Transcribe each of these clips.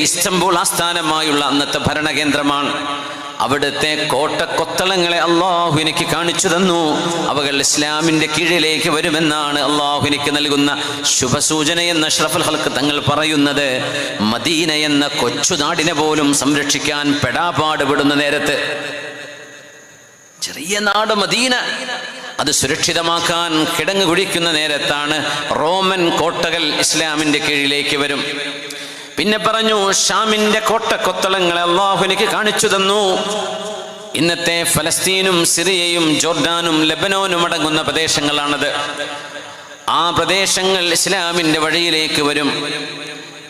Istanbul ആസ്ഥാനമായുള്ള അന്നത്തെ ഭരണകേന്ദ്രമാണ്. അവിടുത്തെ കോട്ടക്കൊത്തളങ്ങളെ അള്ളാഹു എനിക്ക് കാണിച്ചു തന്നു. അവകൾ ഇസ്ലാമിൻ്റെ കീഴിലേക്ക് വരുമെന്നാണ് അള്ളാഹു എനിക്ക് നൽകുന്ന ശുഭസൂചനയെന്ന് അഷ്റഫുൽ ഖൽഖ് തങ്ങൾ പറയുന്നത്. മദീന എന്ന കൊച്ചുനാടിനെ പോലും സംരക്ഷിക്കാൻ പെടാപാടുപെടുന്ന നേരത്ത്, ചെറിയ നാട് മദീന, അത് സുരക്ഷിതമാക്കാൻ കിടങ്ങ് കുഴിക്കുന്ന നേരത്താണ് റോമൻ കോട്ടകൾ ഇസ്ലാമിൻ്റെ കീഴിലേക്ക് വരും. പിന്നെ പറഞ്ഞു, ഷാമിൻ്റെ കോട്ടക്കൊത്തളങ്ങളെ അള്ളാഹു എനിക്ക് കാണിച്ചു തന്നു. ഇന്നത്തെ ഫലസ്തീനും സിറിയയും ജോർഡാനും ലെബനോനും അടങ്ങുന്ന പ്രദേശങ്ങളാണത്. ആ പ്രദേശങ്ങൾ ഇസ്ലാമിൻ്റെ വഴിയിലേക്ക് വരും.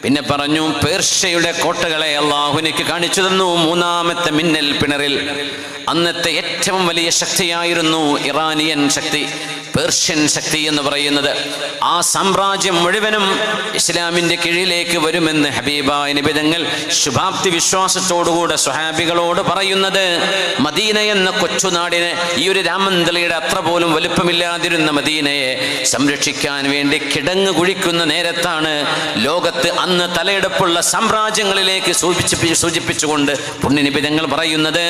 പിന്നെ പറഞ്ഞു, പേർഷ്യയുടെ കോട്ടകളെ അള്ളാഹു എനിക്ക് കാണിച്ചു തന്നു. മൂന്നാമത്തെ മിന്നൽ പിണറിൽ അന്നത്തെ ഏറ്റവും വലിയ ശക്തിയായിരുന്നു ഇറാനിയൻ ശക്തി, പേർഷ്യൻ ശക്തി എന്ന് പറയുന്നത്. ആ സാമ്രാജ്യം മുഴുവനും ഇസ്ലാമിൻ്റെ കീഴിലേക്ക് വരുമെന്ന് ഹബീബായ നബി തങ്ങൾ ശുഭാപ്തി വിശ്വാസത്തോടുകൂടെ സ്വഹാബികളോട് പറയുന്നത്. മദീന എന്ന കൊച്ചുനാടിനെ, ഈ ഒരു രാമന്തളിയുടെ അത്ര പോലും വലുപ്പമില്ലാതിരുന്ന മദീനയെ സംരക്ഷിക്കാൻ വേണ്ടി കിടങ്ങ് കുഴിക്കുന്ന നേരത്താണ് ലോകത്ത് അന്ന് തലയെടുപ്പുള്ള സാമ്രാജ്യങ്ങളിലേക്ക് സൂചിപ്പിച്ചുകൊണ്ട് പുണ്യനബി തങ്ങൾ പറയുന്നത്,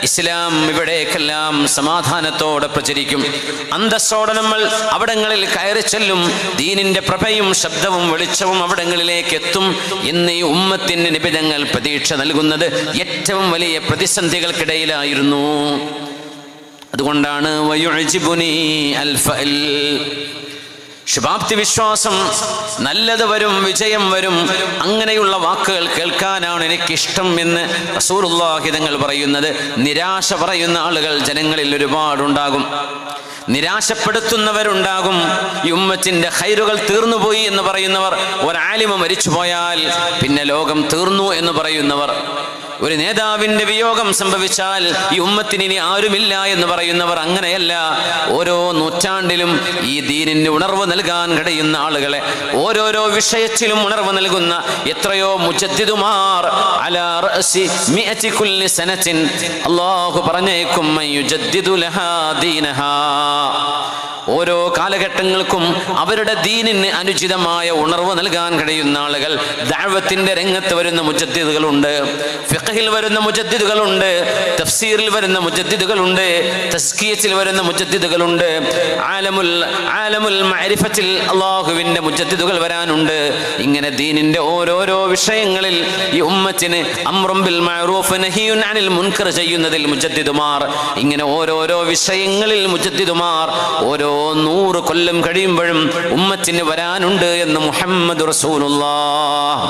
ഇസ്ലാം ഇവിടേക്കെല്ലാം സമാധാനത്തോടെ പ്രചരിക്കും. അന്തസ്സോടെ നമ്മൾ അവിടങ്ങളിൽ കയറി ചെല്ലും. ദീനിന്റെ പ്രഭയും ശബ്ദവും വെളിച്ചവും അവിടങ്ങളിലേക്ക് എത്തും എന്ന് ഈ ഉമ്മത്തിന് നബി തങ്ങൾ പ്രതീക്ഷ നൽകുന്നത് ഏറ്റവും വലിയ പ്രതിസന്ധികൾക്കിടയിലായിരുന്നു. അതുകൊണ്ടാണ് വയുഅ്ജിബുനി അൽഫഅൽ, ശുഭാപ്തി വിശ്വാസം, നല്ലത് വരും, വിജയം വരും, അങ്ങനെയുള്ള വാക്കുകൾ കേൾക്കാനാണ് എനിക്കിഷ്ടം എന്ന് റസൂലുള്ളാഹി തങ്ങൾ പറയുന്നത്. നിരാശ പറയുന്ന ആളുകൾ ജനങ്ങളിൽ ഒരുപാടുണ്ടാകും, നിരാശപ്പെടുത്തുന്നവരുണ്ടാകും. ഈ ഉമ്മത്തിന്റെ ഖൈറുകൾ തീർന്നുപോയി എന്ന് പറയുന്നവർ, ഒരാലിമ മരിച്ചുപോയാൽ പിന്നെ ലോകം തീർന്നു എന്ന് പറയുന്നവർ, ഒരു നേതാവിന്റെ വിയോഗം സംഭവിച്ചാൽ ഈ ഉമ്മത്തിന് ഇനി ആരുമില്ല എന്ന് പറയുന്നവർ, അങ്ങനെയല്ല. ഓരോ നൂറ്റാണ്ടിലും ഈ ദീനിന് ഉണർവ് നൽകാൻ കഴിയുന്ന ആളുകളെ, ഓരോരോ വിഷയത്തിലും ഉണർവ് നൽകുന്ന എത്രയോ മുജദ്ദിദുമാർ അലാ റഅസി മിഅതി കുല്ലി സനത്തിൻ, അല്ലാഹു പറഞ്ഞേക്കും മൻ യുജദ്ദിദു ലഹാ ദീനഹാ. ഓരോ കാലഘട്ടങ്ങൾക്കും അവരുടെ ദീനിന് അനുചിതമായ ഉണർവ് നൽകാൻ കഴിയുന്ന ആളുകൾ. ദഅവത്തിന്റെ രംഗത്ത് വരുന്ന മുജദ്ദിദുകളുണ്ട്, ഫിഖ്ഹിൽ വരുന്ന മുജദ്ദിദുകളുണ്ട്, തഫ്സീറിൽ വരുന്ന മുജദ്ദിദുകളുണ്ട്, തസ്കിയത്തിൽ വരുന്ന മുജദ്ദിദുകളുണ്ട്, ആലമുൽ മഅരിഫത്തിൽ അല്ലാഹുവിന്റെ മുജദ്ദിദുകൾ വരാനുണ്ട്. ഇങ്ങനെ ദീനിന്റെ ഓരോരോ വിഷയങ്ങളിൽ ഈ ഉമ്മത്തിന് അംറും ബിൽ മഅറൂഫ് നഹിയുൻ അനിൽ മുൻകർ ചെയ്യുന്നതിൽ മുജദ്ദിദുമാർ, ഇങ്ങനെ ഓരോരോ വിഷയങ്ങളിൽ മുജദ്ദിദുമാർ ഓരോ 100 കൊല്ലം കഴിയുമ്പോഴും ഉമ്മത്തിന് വരാനുണ്ട് എന്ന് മുഹമ്മദ് റസൂലുള്ളാഹ്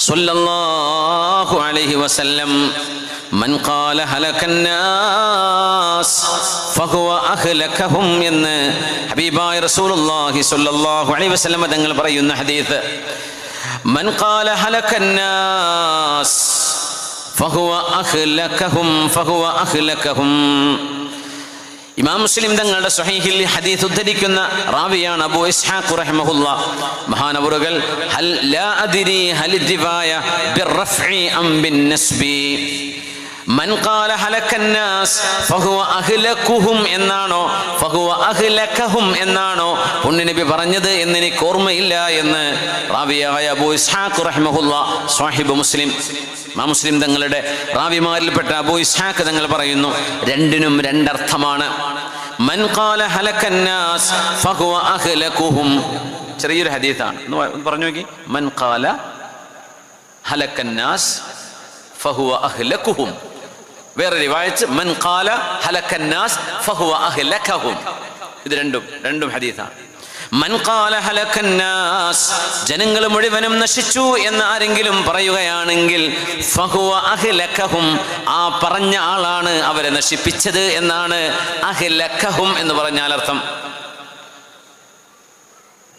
സ്വല്ലല്ലാഹു അലൈഹി വസല്ലം. മൻ ഖാല ഹലകന്നാസ് ഫഹുവ അഹ്ലകഹും എന്ന് ഹബീബായ റസൂലുള്ളാഹി സ്വല്ലല്ലാഹു അലൈഹി വസല്ലം തങ്ങൾ പറയുന്ന ഹദീസ്. മൻ ഖാല ഹലകന്നാസ് ഫഹുവ അഹ്ലകഹും ഫഹുവ അഹ്ലകഹും. ഇമാം മുസ്ലിം തങ്ങളുടെ സ്വഹീഹിൽ ഹദീസ് ഉദ്ധരിക്കുന്ന റാവിയാണ് അബൂ ഇസ്ഹാഖ് റഹിമഹുല്ലാഹ്. മഹാനവറുകൾ ഹൽ ലാ അദ്രി ഹൽ ദിവായ ബിർറഫ്ഇ അം ബിന്നസ്ബി, മൻ ഖാല ഹലകന്നാസ് ഫഹുവ അഹ്ലകുഹും എന്നാണോ ഫഹുവ അഹ്ലകഹും എന്നാണോ പുണ്യനബി പറഞ്ഞത് എന്ന് എനിക്ക് ഓർമ്മയില്ല എന്ന് റാവിയായ അബൂ ഇസ്ഹാഖ് റഹിമഹുല്ലാഹ് സ്വഹീഹ് മുസ്ലിം, മുസ്ലിം തങ്ങളുടെ റാവിമാരിൽപ്പെട്ട അബൂ ഇസ്ഹാഖ് തങ്ങൾ പറയുന്നു, രണ്ടിനും രണ്ടർത്ഥമാണ്. മൻ ഖാല ഹലകന്നാസ് ഫഹുവ അഹ്ലകുഹും, ചെറിയൊരു ഹദീസാണ്, ഒന്ന് പറഞ്ഞു നോക്കി. മൻ ഖാല ഹലകന്നാസ് ഫഹുവ അഹ്ലകുഹും. വേറെ റിവായത്ത് മൻ ഖാല ഹലകന്നാസ് ഫഹുവ അഹ്ലകഹും. ഇത് രണ്ടും ഹദീസാണ്. മൻ ഖാല ഹലകന്നാസ്, ജനങ്ങൾ മുഴുവനും നശിച്ചു എന്ന് ആരെങ്കിലും പറയുകയാണെങ്കിൽ ഫഹുവ അഹ്ലകഹും, ആ പറഞ്ഞ ആളാണ് അവരെ നശിപ്പിച്ചത് എന്നാണ് അഹ്ലകഹും എന്ന് പറഞ്ഞാൽ അർത്ഥം.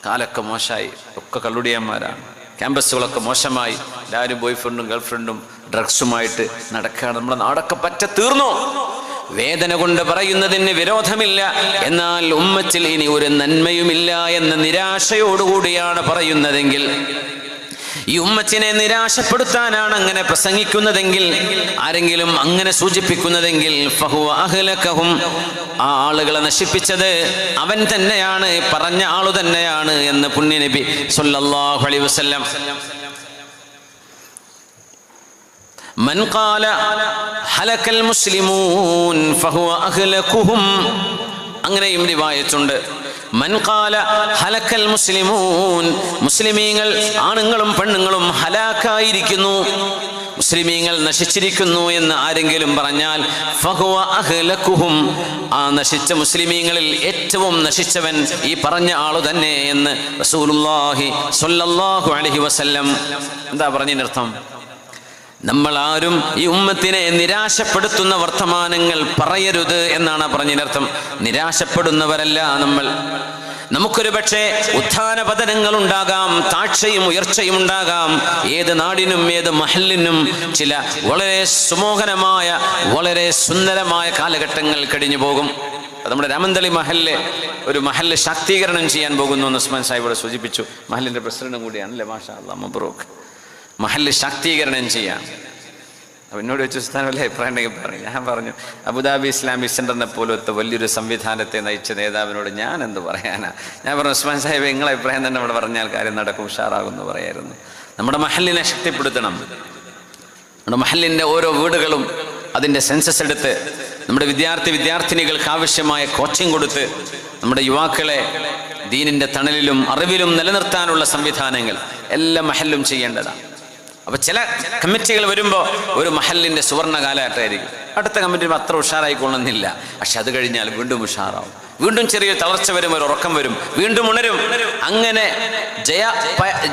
കാലൊക്കെ മോശമായി, ഒക്കെ കള്ളുടിയന്മാരാണ്, ക്യാമ്പസുകളൊക്കെ മോശമായി, എല്ലാവരും ബോയ് ഫ്രണ്ടും ഗേൾ ഫ്രണ്ടും ഡ്രഗ്സുമായിട്ട് നടക്കുകയാണ്. നമ്മുടെ നാടൊക്കെ പറ്റ തീർന്നു. വേദന കൊണ്ട് പറയുന്നതിന് വിരോധമില്ല, എന്നാൽ ഉമ്മത്തിൽ ഇനി ഒരു നന്മയുമില്ല എന്ന നിരാശയോടുകൂടിയാണ് പറയുന്നതെങ്കിൽ, ഈ ഉമ്മത്തിനെ നിരാശപ്പെടുത്താനാണ് അങ്ങനെ പ്രസംഗിക്കുന്നതെങ്കിൽ, ആരെങ്കിലും അങ്ങനെ സൂചിപ്പിക്കുന്നതെങ്കിൽ ഫഹുവ അഹ്ലകഹും, ആ ആളുകളെ നശിപ്പിച്ചത് അവൻ തന്നെയാണ്, പറഞ്ഞ ആളു തന്നെയാണ് എന്ന് പുണ്യനബി സ്വല്ലല്ലാഹു അലൈഹി വസല്ലം. മൻ ഖാല ഹലകൽ മുസ്ലിമൂൻ ഫഹുവ അഹ്ലകുഹും, അങ്ങനെയും റിവായത്തുണ്ട്. മൻ ഖാല ഹലകൽ മുസ്ലിമൂൻ, മുസ്ലിമീങ്ങൾ ആണുങ്ങളും പെണ്ണുങ്ങളും ഹലാക്കായിരിക്കുന്നു, മുസ്ലിമീങ്ങൾ നശിച്ചിരിക്കുന്നു എന്ന് ആരെങ്കിലും പറഞ്ഞാൽ ഫഹുവ അഹ്ലകുഹും, ആ നശിച്ച മുസ്ലിമീങ്ങളിൽ ഏറ്റവും നശിച്ചവൻ ഈ പറഞ്ഞ ആളു തന്നെ എന്ന് റസൂലുള്ളാഹി സ്വല്ലല്ലാഹു അലൈഹി വസല്ലം. എന്താ പറഞ്ഞതിനർത്ഥം? നമ്മൾ ആരും ഈ ഉമ്മത്തിനെ നിരാശപ്പെടുത്തുന്ന വർത്തമാനങ്ങൾ പറയരുത് എന്നാണ് പറഞ്ഞതിനർത്ഥം. നിരാശപ്പെടുന്നവരല്ല നമ്മൾ. നമുക്കൊരു പക്ഷേ ഉത്ഥാന പതനങ്ങൾ ഉണ്ടാകാം, താഴ്ചയും ഉയർച്ചയും ഉണ്ടാകാം. ഏത് നാടിനും ഏത് മഹലിനും ചില വളരെ സുമോഹനമായ വളരെ സുന്ദരമായ കാലഘട്ടങ്ങൾ കഴിഞ്ഞു പോകും. നമ്മുടെ രാമന്തളി മഹലിലെ ഒരു മഹല് ശാക്തീകരണം ചെയ്യാൻ പോകുന്നു എന്ന് ഉസ്മാൻ സാഹിബ് ഇവിടെ സൂചിപ്പിച്ചു. മഹലിന്റെ പ്രസിഡന്റും കൂടിയാണല്ലേ, മാഷാ അല്ലാഹ്, മബ്രൂക്ക്. മഹല് ശാക്തീകരണം ചെയ്യാം. അപ്പോൾ എന്നോട് വെച്ച് ഉസ്താദ് വല്ല അഭിപ്രായം ഉണ്ടെങ്കിൽ പറഞ്ഞു. ഞാൻ പറഞ്ഞു, അബുദാബി ഇസ്ലാമിക് സെൻ്ററിനെ പോലത്തെ വലിയൊരു സംവിധാനത്തെ നയിച്ച നേതാവിനോട് ഞാൻ എന്ത് പറയാനാ? ഞാൻ പറഞ്ഞു, ഉസ്മാൻ സാഹിബ് നിങ്ങളെ അഭിപ്രായം തന്നെ ഇവിടെ പറഞ്ഞാൽ കാര്യം നടക്കും, ഉഷാറാകുമെന്ന് പറയായിരുന്നു. നമ്മുടെ മഹലിനെ ശക്തിപ്പെടുത്തണം. നമ്മുടെ മഹലിൻ്റെ ഓരോ വീടുകളും അതിൻ്റെ സെൻസസ് എടുത്ത് നമ്മുടെ വിദ്യാർത്ഥിനികൾക്ക് ആവശ്യമായ കോച്ചിങ് കൊടുത്ത് നമ്മുടെ യുവാക്കളെ ദീനിൻ്റെ തണലിലും അറിവിലും നിലനിർത്താനുള്ള സംവിധാനങ്ങൾ എല്ലാ മഹലിലും ചെയ്യേണ്ടതാണ്. അപ്പോൾ ചില കമ്മിറ്റികൾ വരുമ്പോൾ ഒരു മഹലിൻ്റെ സുവർണ്ണ കാലഘട്ടമായിരിക്കും. അടുത്ത കമ്മിറ്റി അത്ര ഉഷാറായിക്കൊള്ളുന്നില്ല. പക്ഷെ അത് കഴിഞ്ഞാൽ വീണ്ടും ഉഷാറാവും. വീണ്ടും ചെറിയ തളർച്ച വരും, ഒരു ഉറക്കം വരും, വീണ്ടും ഉണരും. അങ്ങനെ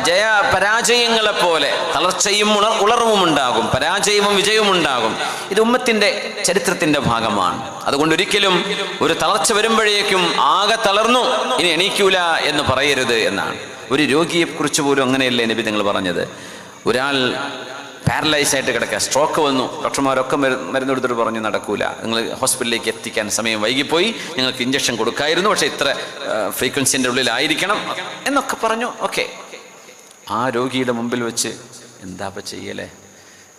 ജയ പരാജയങ്ങളെ പോലെ തളർച്ചയും ഉണർവും ഉണ്ടാകും, പരാജയവും വിജയവും ഉണ്ടാകും. ഇത് ഉമ്മത്തിൻ്റെ ചരിത്രത്തിൻ്റെ ഭാഗമാണ്. അതുകൊണ്ട് ഒരിക്കലും ഒരു തളർച്ച വരുമ്പോഴേക്കും ആകെ തളർന്നു ഇനി എണീക്കൂല എന്ന് പറയരുത് എന്നാണ്. ഒരു രോഗിയെക്കുറിച്ച് പോലും അങ്ങനെയല്ലേ നബി നിങ്ങൾ പറഞ്ഞത്? ഒരാൾ പാരലൈസ് ആയിട്ട് കിടക്കുക, സ്ട്രോക്ക് വന്നു, ഡോക്ടർമാരൊക്കെ മരുന്ന് കൊടുത്തിട്ട് പറഞ്ഞു നടക്കൂല, നിങ്ങൾ ഹോസ്പിറ്റലിലേക്ക് എത്തിക്കാൻ സമയം വൈകിപ്പോയി, നിങ്ങൾക്ക് ഇഞ്ചക്ഷൻ കൊടുക്കായിരുന്നു, പക്ഷേ ഇത്ര ഫ്രീക്വൻസിൻ്റെ ഉള്ളിലായിരിക്കണം എന്നൊക്കെ പറഞ്ഞു. ഓക്കെ, ആ രോഗിയുടെ മുമ്പിൽ വെച്ച് എന്താപ്പം ചെയ്യലേ,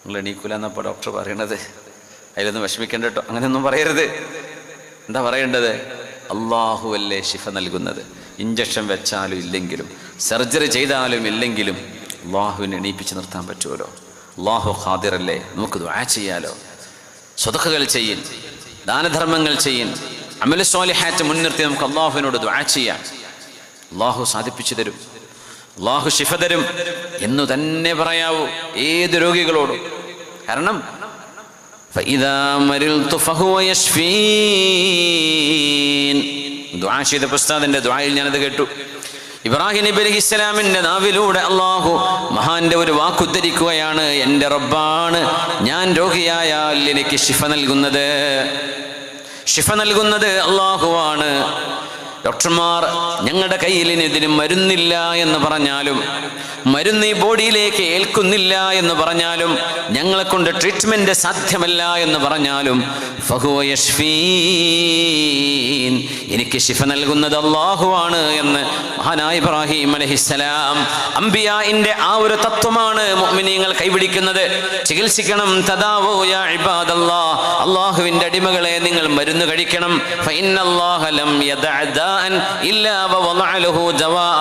നിങ്ങൾ എണീക്കൂല എന്നപ്പോൾ ഡോക്ടർ പറയണത്, അതിലൊന്നും വിഷമിക്കേണ്ട കേട്ടോ, അങ്ങനെയൊന്നും പറയരുത്. എന്താ പറയേണ്ടത്? അള്ളാഹു അല്ലേ ശിഫ നൽകുന്നത്. ഇഞ്ചക്ഷൻ വെച്ചാലും ഇല്ലെങ്കിലും സർജറി ചെയ്താലും ഇല്ലെങ്കിലും അള്ളാഹുവിനെ എണീപ്പിച്ച് നിർത്താൻ പറ്റുമല്ലോ. അള്ളാഹു ഖാദിറല്ലേ, നമുക്ക് ദുആ ചെയ്യാലോ. സ്വതഖകൾ ചെയ്യും, ദാനധർമ്മങ്ങൾ ചെയ്യും, അമൽ സ്വാലിഹാത്ത് മുൻനിർത്തി നമുക്ക് അള്ളാഹുവിനോട് ദുആ ചെയ്യാം. അള്ളാഹു സാധിപ്പിച്ചു തരും, അള്ളാഹു ശിഫ തരും എന്നു തന്നെ പറയാവൂ ഏത് രോഗികളോടും. കാരണം ഫഇദാ മരിൽതു ഫഹുവ യശ്ഫീൻ, ദുആ ചെയ്ത ഉസ്താദിന്റെ ദുആയിൽ ഞാനത് കേട്ടു. ഇബ്രാഹിം നബി അലൈഹിസ്സലാമിന്റെ നാവിലൂടെ അള്ളാഹു മഹാന്റെ ഒരു വാക്കുദ്ധരിക്കുകയാണ്, എൻ്റെ റബ്ബാണ് ഞാൻ രോഗിയായാൽ എനിക്ക് ശിഫ നൽകുന്നത്. ശിഫ നൽകുന്നത് അള്ളാഹുവാണ്. ഡോക്ടർമാർ ഞങ്ങളുടെ കയ്യിൽ ഇതിന് മരുന്നില്ല എന്ന് പറഞ്ഞാലും, മരുന്ന് ഈ ബോഡിയിലേക്ക് ഏൽക്കുന്നില്ല എന്ന് പറഞ്ഞാലും, ഞങ്ങളെ കൊണ്ട് ട്രീറ്റ്മെന്റ് സാധ്യമല്ല എന്ന് പറഞ്ഞാലും, ഫഹുവ യശ്ഫീൻ, എനിക്ക് ശിഫ നൽകുന്നത് അല്ലാഹുവാണ് എന്ന് മഹാനായ ഇബ്രാഹിം അലൈഹിസ്സലാം. അംബിയാഇന്റെ ആ ഒരു തത്വമാണ് മുഅ്മിനീങ്ങൾ കൈപിടിക്കുന്നത്. ചികിത്സിക്കണം. തദാവൂ യാ ഇബാദല്ലാഹ്, അല്ലാഹുവിന്റെ അടിമകളെ നിങ്ങൾ മരുന്ന് കഴിക്കണം. ഫഇന്നല്ലാഹ ലം യദഅ ഇല്ലാ വവളഅ ലഹു ദവാഅ,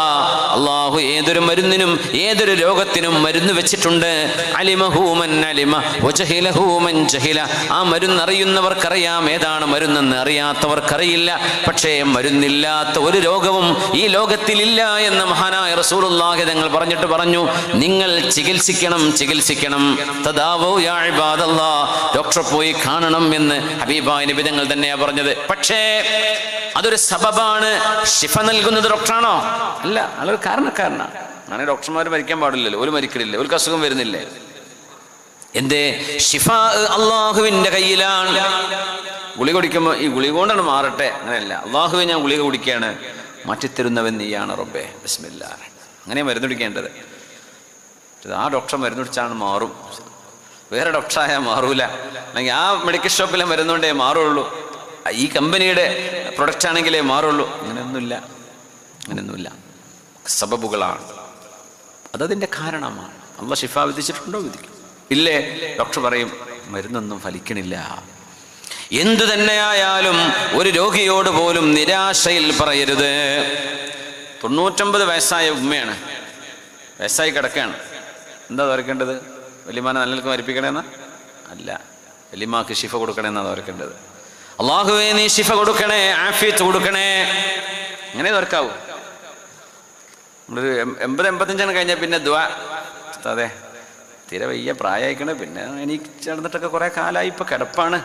അല്ലാഹു ഏതൊരു മരുന്നിനും ഏതൊരു രോഗത്തിനും മരുന്ന് വെച്ചിട്ടുണ്ട്. അലിമഹു മൻ അലിമ വജഹിലഹു മൻ ജഹില, ആ മരുന്ന് അറിയുന്നവർക്കറിയാം ഏതാണ് മരുന്നെന്ന്, അറിയാത്തവർക്കറിയില്ല. പക്ഷേ മരുന്നില്ലാത്ത ഒരു രോഗവും ഈ ലോകത്തിലില്ല എന്ന് മഹാനായ റസൂലുള്ളാഹി തങ്ങൾ പറഞ്ഞിട്ട് പറഞ്ഞു, നിങ്ങൾ ചികിത്സിക്കണം. തദാവൂ യാ ഇബാദല്ലാഹ്, ഡോക്ടറെ പോയി കാണണം എന്ന് ഹബീബായ നബി തങ്ങൾ തന്നെയാണ് പറഞ്ഞത്. പക്ഷേ അതൊരു സബബാണ്. ശിഫ നൽകുന്നത് ഡോക്ടറാണോ? അല്ല, അതൊരു കാരണക്കാരനാണ്. അങ്ങനെ ഡോക്ടർമാർ മരിക്കാൻ പാടില്ലല്ലോ, ഒരു മരിക്കലില്ല, ഒരു അസുഖം വരുന്നില്ലേ. എന്തേ? ശിഫ അള്ളാഹുവിന്റെ കയ്യിലാണ്. ഗുളിക കുടിക്കുമ്പോൾ ഈ ഗുളിക കൊണ്ടാണ് മാറട്ടെ, അങ്ങനെയല്ല. അള്ളാഹുവെ ഞാൻ ഗുളിക കുടിക്കുകയാണ്, മാറ്റിത്തരുന്നവൻ നീയാണ് റബ്ബേ, ബിസ്മില്ലാഹ്. അങ്ങനെ മരുന്ന് കുടിക്കേണ്ടത്. ആ ഡോക്ടർ മരുന്ന് കുടിച്ചാണ് മാറും, വേറെ ഡോക്ടറായാൽ മാറൂല. അല്ലെങ്കിൽ ആ മെഡിക്കൽ ഷോപ്പിലെ മരുന്നുകൊണ്ടേ മാറുള്ളൂ, ഈ കമ്പനിയുടെ പ്രൊഡക്റ്റ് ആണെങ്കിലേ മാറുള്ളൂ. അങ്ങനെയൊന്നുമില്ല. സബബുകളാണ്, അതതിൻ്റെ കാരണമാണ്. അള്ളാഹ് ശിഫ വിധിച്ചിട്ടുണ്ടോ? വിധിക്കും. ഇല്ലേ? ഡോക്ടർ പറയും മരുന്നൊന്നും ഫലിക്കണില്ല. എന്തു തന്നെയായാലും ഒരു രോഗിയോട് പോലും നിരാശയിൽ പറയരുത്. 99 വയസ്സായ ഉമ്മയാണ്, വയസ്സായി കിടക്കുകയാണ്. എന്താ വരയ്ക്കേണ്ടത്? വലിയമാനെ നല്ലവർക്ക് മരിപ്പിക്കണമെന്നാ? അല്ല, വലിയമാക്ക് ശിഫ കൊടുക്കണേ എന്നാണ് ഓർക്കേണ്ടത്. അള്ളാഹുവേ നീ ശിഫ കൊടുക്കണേ, ആഫിയത്ത് കൊടുക്കണേ, അങ്ങനെ ഓർക്കാവൂ. നമ്മളൊരു 80-85 കഴിഞ്ഞാൽ പിന്നെ ദുആ. അതെ, തീരെ വയ്യ, പ്രായമായിക്കണേ, പിന്നെ എനിക്ക് ചേർന്നിട്ടൊക്കെ കുറേ കാലമായി, ഇപ്പോൾ കിടപ്പാണ്,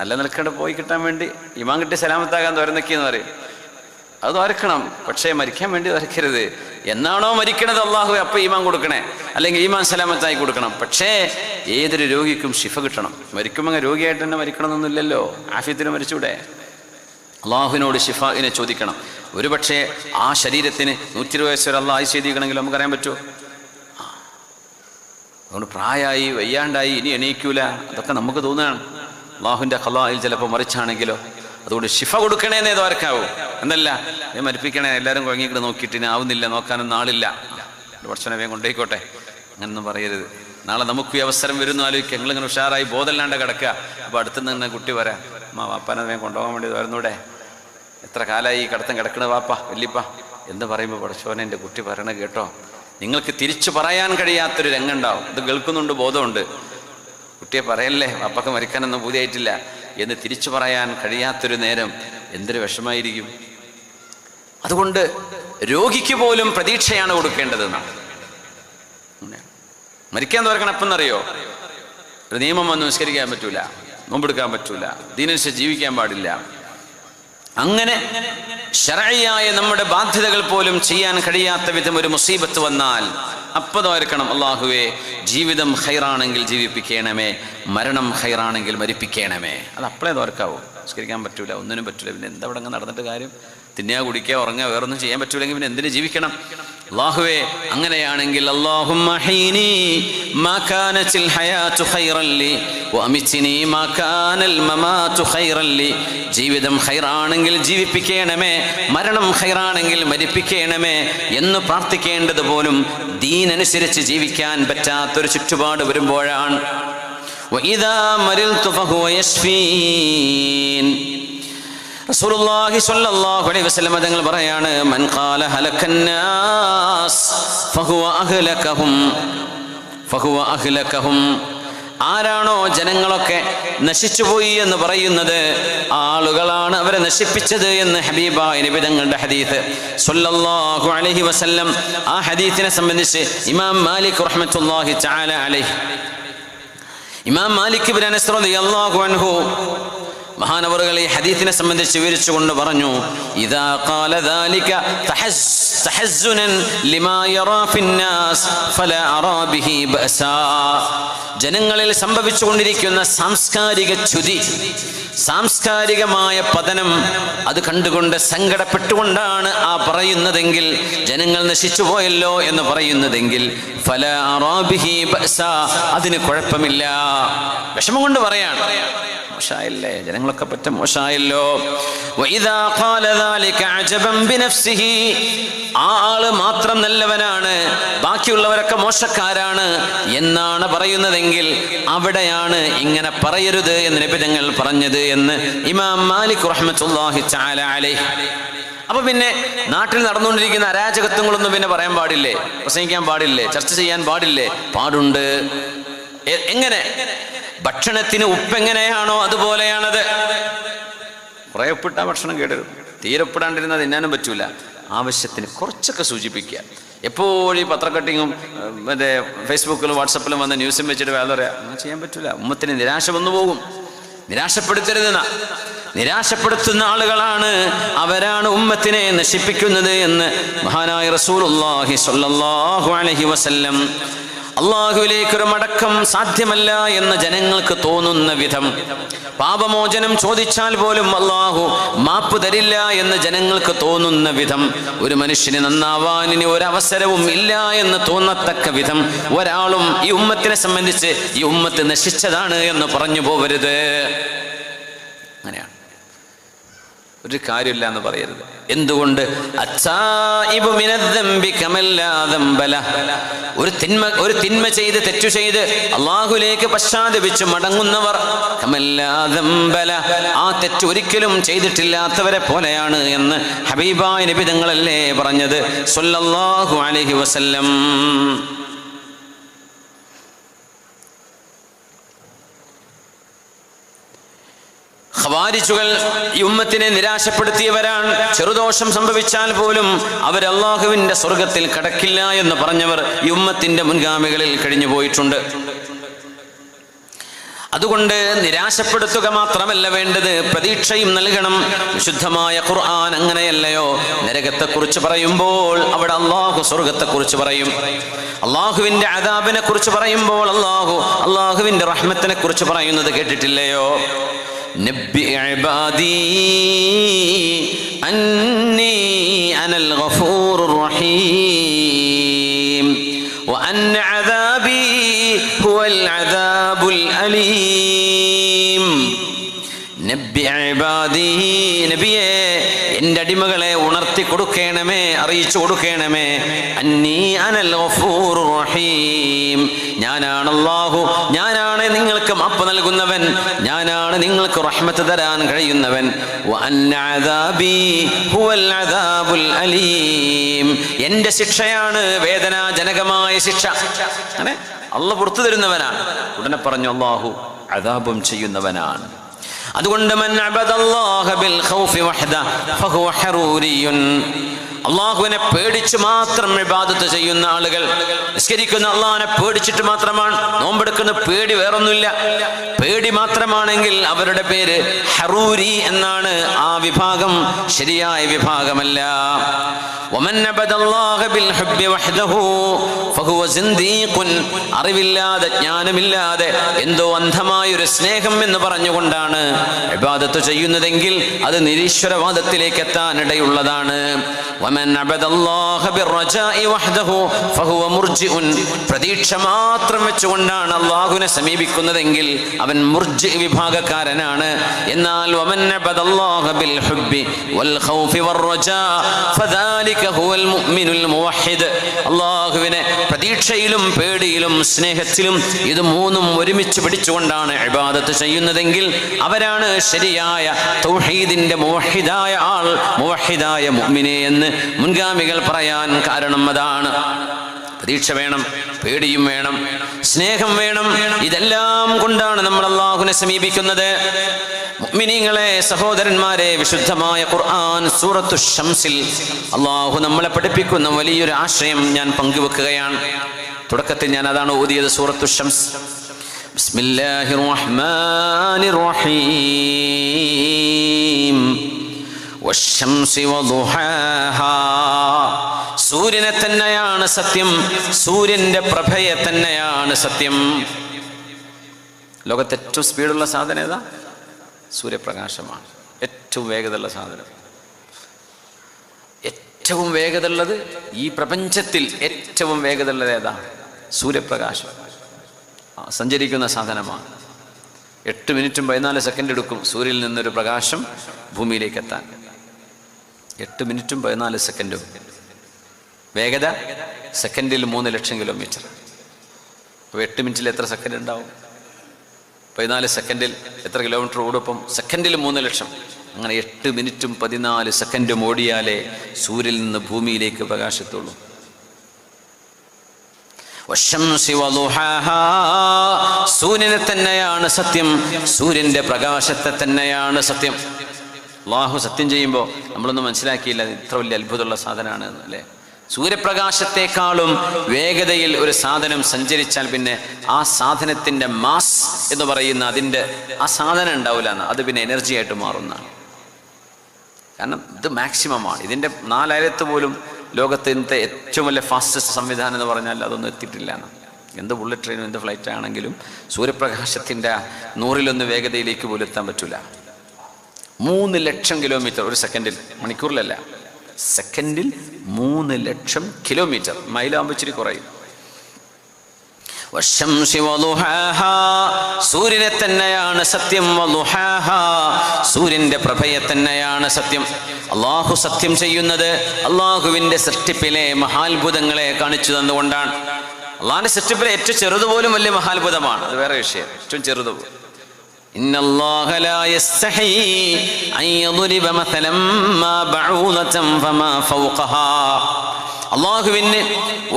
നല്ല നിലക്കണ്ട് പോയി കിട്ടാൻ വേണ്ടി ഇമാൻ കിട്ടി സലാമത്താകാൻ തുറന്നൊക്കെയെന്ന് പറയും. അത് ഓർക്കണം, പക്ഷേ മരിക്കാൻ വേണ്ടി ഓർക്കരുത്. എന്നാണോ മരിക്കണത് അള്ളാഹു അപ്പോൾ ഈമാൻ കൊടുക്കണേ, അല്ലെങ്കിൽ ഈമാൻ സലാമത്തായി കൊടുക്കണം. പക്ഷേ ഏതൊരു രോഗിക്കും ശിഫ കിട്ടണം. മരിക്കുമ്പോൾ രോഗിയായിട്ട് തന്നെ മരിക്കണമെന്നൊന്നുമില്ലല്ലോ, ആഫിയത്തിന് മരിച്ചൂടെ? അള്ളാഹുവിനോട് ശിഫാഇനെ ചോദിക്കണം. ഒരുപക്ഷെ ആ ശരീരത്തിന് 120 വയസ്സ് വരെ അള്ളാഹ് ആയുസ് ചെയ്തിരിക്കണമെങ്കിൽ നമുക്കറിയാൻ പറ്റുമോ? അതുകൊണ്ട് പ്രായമായി വയ്യാണ്ടായി ഇനി എണീക്കൂല, അതൊക്കെ നമുക്ക് തോന്നുകയാണ്. അള്ളാഹുവിൻ്റെ ഖളായിൽ ചിലപ്പോൾ മറിച്ചാണെങ്കിലോ. അതുകൊണ്ട് ശിഫ കൊടുക്കണേന്നേ ദ്വാരക്കാവൂ. എന്നല്ല ഞാൻ മരിപ്പിക്കണേ, എല്ലാവരും കുഴങ്ങിക്കിട്ട് നോക്കിയിട്ട് ഇനി ആവുന്നില്ല, നോക്കാനൊന്നും ആളില്ല, ഭക്ഷണം വേഗം കൊണ്ടേക്കോട്ടെ, അങ്ങനൊന്നും പറയരുത്. നാളെ നമുക്ക് ഈ അവസരം വരുന്നു ആലോചിക്കുക. ഞങ്ങളിങ്ങനെ ഉഷാറായി ബോധമില്ലാണ്ട് കിടക്കുക. അപ്പോൾ അടുത്തുനിന്ന് തന്നെ കുട്ടി പറയാം, അമ്മ വാപ്പാനെ വേഗം കൊണ്ടുപോകാൻ വേണ്ടി വരുന്നൂടെ, എത്ര കാലമായി ഈ കിടത്തം കിടക്കണ വാപ്പ വല്യപ്പ എന്ന് പറയുമ്പോൾ പടച്ചോനെ എൻ്റെ കുട്ടി പറയണ കേട്ടോ. നിങ്ങൾക്ക് തിരിച്ചു പറയാൻ കഴിയാത്തൊരു രംഗമുണ്ടാവും. ഇത് കേൾക്കുന്നുണ്ട്, ബോധമുണ്ട്. കുട്ടിയെ പറയല്ലേ, വാപ്പക്ക് മരിക്കാനൊന്നും പൂതിയായിട്ടില്ല എന്ന് തിരിച്ചു പറയാൻ കഴിയാത്തൊരു നേരം എന്തൊരു വിഷമായിരിക്കും. അതുകൊണ്ട് രോഗിക്ക് പോലും പ്രതീക്ഷയാണ് കൊടുക്കേണ്ടതെന്നാണ്. മരിക്കാൻ തോർക്കണം എപ്പെന്നറിയോ? ഒരു നിയമം വന്ന് നിസ്കരിക്കാൻ പറ്റൂല, നോമ്പെടുക്കാൻ പറ്റൂല, ദീനനുസരിച്ച് ജീവിക്കാൻ പാടില്ല. അങ്ങനെ ശർഈയായ നമ്മുടെ ബാധ്യതകൾ പോലും ചെയ്യാൻ കഴിയാത്ത വിധം ഒരു മുസീബത്ത് വന്നാൽ അപ്പോൾ ഓർക്കണം, അള്ളാഹുവേ ജീവിതം ഖൈറാണെങ്കിൽ ജീവിപ്പിക്കണമേ, മരണം ഖൈറാണെങ്കിൽ മരിപ്പിക്കണമേ. അത് അപ്പോഴേ ഓർക്കാവൂ. നിസ്കരിക്കാൻ പറ്റൂല, ഒന്നിനും പറ്റൂല, പിന്നെ എന്താ ഇവിടെ നടന്നിട്ട് കാര്യം? തിന്നുക, കുടിക്കുക, ഉറങ്ങുക, വേറൊന്നും ചെയ്യാൻ പറ്റൂലെങ്കിൽ പിന്നെ എന്തിനു ജീവിക്കണം? അല്ലാഹുവേ അങ്ങനെയാണെങ്കിൽ അല്ലാഹുമ്മ ഹീനി മാ കാനത്തിൽ ഹയാതു ഖൈറൻ ലി വഅമിത്നി മാ കാനൽ മമാതു ഖൈറൻ ലി. ജീവിതം ഖൈറാണെങ്കിൽ ജീവിപ്പിക്കണമേ, മരണം ഖൈറാണെങ്കിൽ മരിപ്പിക്കണമേ എന്ന് പ്രാർത്ഥിക്കേണ്ടത് പോലും ദീനനുസരിച്ച് ജീവിക്കാൻ പറ്റാത്തൊരു ചുറ്റുപാട് വരുമ്പോഴാണ്. വഇദാ മരിൽതു ഫഹുവ യശ്ഫീൻ. റസൂലുള്ളാഹി സ്വല്ലല്ലാഹു അലൈഹി വസല്ലം തങ്ങൾ പറയാണ്, മൻ ഖാല ഹലക്കന്നാസ് ഫഹുവ അഹ്ലകഹും. ആരാണോ ജനങ്ങളൊക്കെ നശിച്ചുപോയി എന്ന് പറയുന്നത്, ആളുകളാണ് അവരെ നശിപ്പിച്ചത് എന്ന് ഹബീബായ നബി തങ്ങളുടെ ഹദീസ് സ്വല്ലല്ലാഹു അലൈഹി വസല്ലം. ആ ഹദീസിനെ സംബന്ധിച്ച് ഇമാം മാലിക് റഹ്മത്തുള്ളാഹി തആല അലൈഹി, ഇമാം മാലിക് ഇബ്നു അനസ് റളിയല്ലാഹു അൻഹു മഹാനവറുകൾ ഈ ഹദീസിനെ സംബന്ധിച്ച് വിവരിച്ചുകൊണ്ട് പറഞ്ഞു, ഇദാ ഖാല ദാലിക തഹസ്സുനൻ ലിമാ യറാ ഫിന്നാസ് ഫലാ അറാ ബിഹി ബഅസാ. ജനങ്ങളിൽ സംഭവിച്ചുകൊണ്ടിരിക്കുന്ന സാംസ്കാരിക ച്യുതി, സാംസ്കാരികമായ പതനം, അത് കണ്ടുകൊണ്ട് സങ്കടപ്പെട്ടുകൊണ്ടാണ് ആ പറയുന്നതെങ്കിൽ, ജനങ്ങൾ നശിച്ചു പോയല്ലോ എന്ന് പറയുന്നതെങ്കിൽ ഫലാ അറാ ബിഹി ബഅസാ, അതിന് കുഴപ്പമില്ല, വിഷമം കൊണ്ട് പറയാണ്. മോശായല്ലേ, ജനങ്ങളൊക്കെ പറ്റ മോശായല്ലോ. വഇദാ ഖാല ദാലിക അജബൻ ബിനഫ്സിഹി, ആ ആള് മാത്രം നല്ലവനാണ്, ബാക്കിയുള്ളവരൊക്കെ മോശക്കാരാണ് എന്നാണ് പറയുന്നതെങ്കിൽ അവിടെയാണ് ഇങ്ങനെ പറയരുത് എന്ന് നബി തങ്ങൾ പറഞ്ഞത് എന്ന് ഇമാം മാലിക് റഹ്മത്തുള്ളാഹി തആല അലൈഹി. അപ്പൊ പിന്നെ നാട്ടിൽ നടന്നുകൊണ്ടിരിക്കുന്ന അരാജകത്വങ്ങളൊന്നും പിന്നെ പറയാൻ പാടില്ലേ, പ്രസംഗിക്കാൻ പാടില്ലേ, ചർച്ച ചെയ്യാൻ പാടില്ലേ? പാടുണ്ട്. എങ്ങനെ? ഭക്ഷണത്തിന് ഉപ്പെങ്ങനെയാണോ അതുപോലെയാണത്. കുറെ ഉപ്പിട്ടാ ഭക്ഷണം കേടരുത്, തീരെ ഉപ്പിടാണ്ടിരുന്നാൽ തിന്നാനും പറ്റൂല. ആവശ്യത്തിന് കുറച്ചൊക്കെ സൂചിപ്പിക്കുക. എപ്പോഴും ഈ പത്രക്കട്ടിങ്ങും മറ്റേ ഫേസ്ബുക്കിലും വാട്സപ്പിലും വന്ന ന്യൂസും വെച്ചിട്ട് വേറെ പറയാം, അങ്ങനെ ചെയ്യാൻ പറ്റൂല. ഉമ്മത്തിന് നിരാശ വന്നു പോകും. നിരാശപ്പെടുത്തരുതെന്ന, നിരാശപ്പെടുത്തുന്ന ആളുകളാണ്, അവരാണ് ഉമ്മത്തിനെ നശിപ്പിക്കുന്നത് എന്ന് മഹാനായ റസൂലുള്ളാഹി സ്വല്ലല്ലാഹു അലൈഹി വസല്ലം. അള്ളാഹുവിലേക്കൊരു മടക്കം സാധ്യമല്ല എന്ന് ജനങ്ങൾക്ക് തോന്നുന്ന വിധം, പാപമോചനം ചോദിച്ചാൽ പോലും അള്ളാഹു മാപ്പ് തരില്ല എന്ന് ജനങ്ങൾക്ക് തോന്നുന്ന വിധം, ഒരു മനുഷ്യന് നന്നാവാൻ ഇനി ഒരവസരവും ഇല്ല എന്ന് തോന്നത്തക്ക വിധം ഒരാളും ഈ ഉമ്മത്തിനെ സംബന്ധിച്ച് ഈ ഉമ്മത്ത് നശിച്ചതാണ് എന്ന് പറഞ്ഞു പോവരുത്. അങ്ങനെയാണ്, ഒരു കാര്യമില്ല എന്ന് പറയരുത്. എന്തുകൊണ്ട്? ഒരു തിന്മ ചെയ്ത്, തെറ്റു ചെയ്ത് അള്ളാഹുലേക്ക് പശ്ചാത്തപിച്ച് മടങ്ങുന്നവർ ആ തെറ്റ് ഒരിക്കലും ചെയ്തിട്ടില്ലാത്തവരെ പോലെയാണ് എന്ന് ഹബീബായ നബി തങ്ങളല്ലേ പറഞ്ഞത് സ്വല്ലല്ലാഹു അലൈഹി വസല്ലം. ഖവാരിജുകൾ ഈ ഉമ്മത്തിനെ നിരാശപ്പെടുത്തിയവരാണ്. ചെറുദോഷം സംഭവിച്ചാൽ പോലും അവർ അള്ളാഹുവിന്റെ സ്വർഗത്തിൽ കടക്കില്ല എന്ന് പറഞ്ഞവർ ഈ ഉമ്മത്തിന്റെ മുൻഗാമികളിൽ കഴിഞ്ഞു പോയിട്ടുണ്ട്. അതുകൊണ്ട് നിരാശപ്പെടുത്തുക മാത്രമല്ല വേണ്ടത്, പ്രതീക്ഷയും നൽകണം. വിശുദ്ധമായ ഖുർആൻ അങ്ങനെയല്ലയോ? നരകത്തെക്കുറിച്ച് പറയുമ്പോൾ അവിടെ അള്ളാഹു സ്വർഗത്തെക്കുറിച്ച് പറയും. അള്ളാഹുവിന്റെ അദാബിനെ കുറിച്ച് പറയുമ്പോൾ അള്ളാഹുവിന്റെ റഹ്മത്തിനെ കുറിച്ച് പറയുന്നത് കേട്ടിട്ടില്ലയോ? നബ്ബി ഇബാദി അന്നി അനൽ ഗഫൂറുർ റഹീം വഅന്ന അദാബി ഹുവൽ അദാബുൽ അലീം. നബ്ബി ഇബാദി, നബിയേ എൻ്റെ അടിമകളെ ഉണർത്തി കൊടുക്കണമേ, അറിയിച്ചു കൊടുക്കണമേ. അന്നീ അനൽ ഗഫൂറുർ റഹീം, ഞാനാണ് അല്ലാഹു, ഞാനാണ് നിങ്ങൾക്ക് മാപ്പ് നൽകുന്നവൻ, ഞാനാണ് നിങ്ങൾക്ക് റഹ്മത്ത് തരാൻ കഴിയുന്നവൻ. വഅന്ന അദാബി ഹുവൽ അദാബുൽ അലീം, എൻ്റെ ശിക്ഷയാണ് വേദനാജനകമായ ശിക്ഷ. അങ്ങനെ അള്ളാഹു പുറത്തു തരുന്നവനാണ്. ഉടനെ പറഞ്ഞു അല്ലാഹു അദാബും ചെയ്യുന്നവനാണ്. അതുകൊണ്ട് മൻ അബദല്ലാഹ ബിൽ ഖൗഫി വഹദ ഫഹുവ ഹറൂരിയുൻ, അള്ളാഹുവിനെ പേടിച്ച് മാത്രം ഇബാദത്ത് ചെയ്യുന്ന ആളുകൾ, നിസ്കരിക്കുന്ന അള്ളാഹിനെ പേടിച്ചിട്ട് മാത്രമാണ്, നോമ്പെടുക്കുന്ന പേടി വേറൊന്നുമില്ല, പേടി മാത്രമാണെങ്കിൽ അവരുടെ പേര് ഹറൂരി എന്നാണ്. ആ വിഭാഗം ശരിയായ വിഭാഗമല്ല. വമൻ അബദല്ലാഹ ബിൽ ഹുബ്ബി വഹ്ദഹു ഫഹുവ സിന്ദീഖുൻ, അറിവില്ലാതെ ജ്ഞാനമില്ലാതെ എന്തോ അന്ധമായൊരു സ്നേഹം എന്ന് പറഞ്ഞുകൊണ്ടാണ് ഇബാദത്ത് ചെയ്യുന്നതെങ്കിൽ അത് നിരീശ്വരവാദത്തിലേക്ക് എത്താൻ ഇടയുള്ളതാണ്. വമൻ അബദല്ലാഹ ബിർറജാഇ വഹ്ദഹു ഫഹുവ മുർജിഉൻ, പ്രതീക്ഷ മാത്രം വെച്ചുകൊണ്ടാണ് അല്ലാഹുവിനെ സമീപിക്കുന്നതെങ്കിൽ അവൻ മുർജി വിഭാഗക്കാരനാണ്. എന്നാൽ വമൻ അബദല്ലാഹ ബിൽ ഹുബ്ബി വൽ ഖൗഫി വർ-റജാ ഫദാലിക ഹുവൽ മുഅ്മിനുൽ മുവഹ്ഹിദ്, അല്ലാഹുവിനെ പ്രതീക്ഷയിലും പേടിയിലും സ്നേഹത്തിലും ഇത് മൂന്നും ഒരുമിച്ച് പിടിച്ചുകൊണ്ടാണ് ഇബാദത്ത് ചെയ്യുന്നതെങ്കിൽ അവരാണ് ശരിയായ തൗഹീദിന്റെ മുവഹ്ഹിദായ ആൾ, മുവഹ്ഹിദായ മുഅ്മിനെ എന്ന് മുൻഗാമികൾ പറയാൻ കാരണം അതാണ്. പ്രതീക്ഷ വേണം, പേടിയും വേണം, സ്നേഹം വേണം. ഇതെല്ലാം കൊണ്ടാണ് നമ്മൾ അല്ലാഹുവിനെ സമീപിക്കുന്നത്. മുഅ്മിനീങ്ങളെ, സഹോദരന്മാരെ, വിശുദ്ധമായ ഖുർആൻ സൂറത്തു ശംസിൽ അല്ലാഹു നമ്മളെ പഠിപ്പിക്കുന്ന വലിയൊരു ആശയം ഞാൻ പങ്കുവെക്കുകയാണ്. തുടക്കത്തിൽ ഞാൻ അതാണ് ഓതിയത്, സൂറത്തു ശംസ്. ബിസ്മില്ലാഹിർ റഹ്മാനിർ റഹീം വശംസി വദുഹാഹാ, സൂര്യനെ തന്നെയാണ് സത്യം, സൂര്യന്റെ പ്രഭയെ തന്നെയാണ് സത്യം. ലോകത്തെ ഏറ്റവും സ്പീഡുള്ള സാധനം ഏതാ? സൂര്യപ്രകാശമാണ്. ഏറ്റവും വേഗതയുള്ള സാധനം, ഏറ്റവും വേഗതയുള്ളത് ഈ പ്രപഞ്ചത്തിൽ ഏറ്റവും വേഗതയുള്ളത് ഏതാ? സൂര്യപ്രകാശം. സഞ്ചരിക്കുന്ന സാധനമാണ്. 8 മിനിറ്റും 14 സെക്കൻഡ് എടുക്കും സൂര്യനിൽ നിന്നൊരു പ്രകാശം ഭൂമിയിലേക്ക് എത്താൻ. 8 മിനിറ്റും 14 സെക്കൻഡും. വേഗത സെക്കൻഡിൽ 3 ലക്ഷം കിലോമീറ്റർ. അപ്പോൾ 8 മിനിറ്റിൽ എത്ര സെക്കൻഡ് ഉണ്ടാവും? 14 സെക്കൻഡിൽ എത്ര കിലോമീറ്റർ ഓടുപ്പം? സെക്കൻഡിൽ 3 ലക്ഷം. അങ്ങനെ 8 മിനിറ്റും 14 സെക്കൻഡും ഓടിയാലേ സൂര്യനിൽ നിന്ന് ഭൂമിയിലേക്ക് പ്രകാശത്തുള്ളൂ. സൂര്യനെ തന്നെയാണ് സത്യം, സൂര്യന്റെ പ്രകാശത്തെ തന്നെയാണ് സത്യം. അല്ലാഹു സത്യം ചെയ്യുമ്പോൾ നമ്മളൊന്നും മനസ്സിലാക്കിയില്ല ഇത്ര വലിയ അത്ഭുതമുള്ള സാധനമാണ് അല്ലേ. സൂര്യപ്രകാശത്തെക്കാളും വേഗതയിൽ ഒരു സാധനം സഞ്ചരിച്ചാൽ പിന്നെ ആ സാധനത്തിന്റെ മാസ് എന്ന് പറയുന്ന അതിൻ്റെ ആ സാധനം ഉണ്ടാവില്ല എന്ന്, അത് പിന്നെ എനർജി ആയിട്ട് മാറുന്നതാണ്. കാരണം ഇത് മാക്സിമമാണ്. ഇതിൻ്റെ 4 അയലത്ത് പോലും ലോകത്തെ ഇന്നത്തെ ഏറ്റവും വലിയ ഫാസ്റ്റസ്റ്റ് സംവിധാനം എന്ന് പറഞ്ഞാൽ അതൊന്നും എത്തിയിട്ടില്ല എന്ന്. എന്ത് ബുള്ളറ്റ് ട്രെയിനും എന്ത് ഫ്ലൈറ്റ് ആണെങ്കിലും സൂര്യപ്രകാശത്തിൻ്റെ 100ൽ1 വേഗതയിലേക്ക് പോലും എത്താൻ പറ്റില്ല. 3 ലക്ഷം കിലോമീറ്റർ ഒരു സെക്കൻഡിൽ, മണിക്കൂറിലല്ല, സെക്കൻഡിൽ 3 ലക്ഷം കിലോമീറ്റർ. മൈലാകുമ്പോൾ ഇച്ചിരി കുറയും. സൂര്യനെ തന്നെയാണ് സത്യം, സൂര്യന്റെ പ്രഭയെ തന്നെയാണ് സത്യം. അള്ളാഹു സത്യം ചെയ്യുന്നത് അള്ളാഹുവിന്റെ സൃഷ്ടിപ്പിലെ മഹാത്ഭുതങ്ങളെ കാണിച്ചു തന്നുകൊണ്ടാണ്. അള്ളാഹിന്റെ സൃഷ്ടിപ്പിലെ ഏറ്റവും ചെറുതുപോലും വലിയ മഹാത്ഭുതമാണ്, അത് വേറെ വിഷയം. ഏറ്റവും ചെറുതുപോലും ഇന്നല്ലാഹ ലാ യസ്തഹീ അൻ യദ്രിബ മസലൻ മാ ബഊദതൻ ഫമാ ഫൗഖഹാ അള്ളാഹുവിന്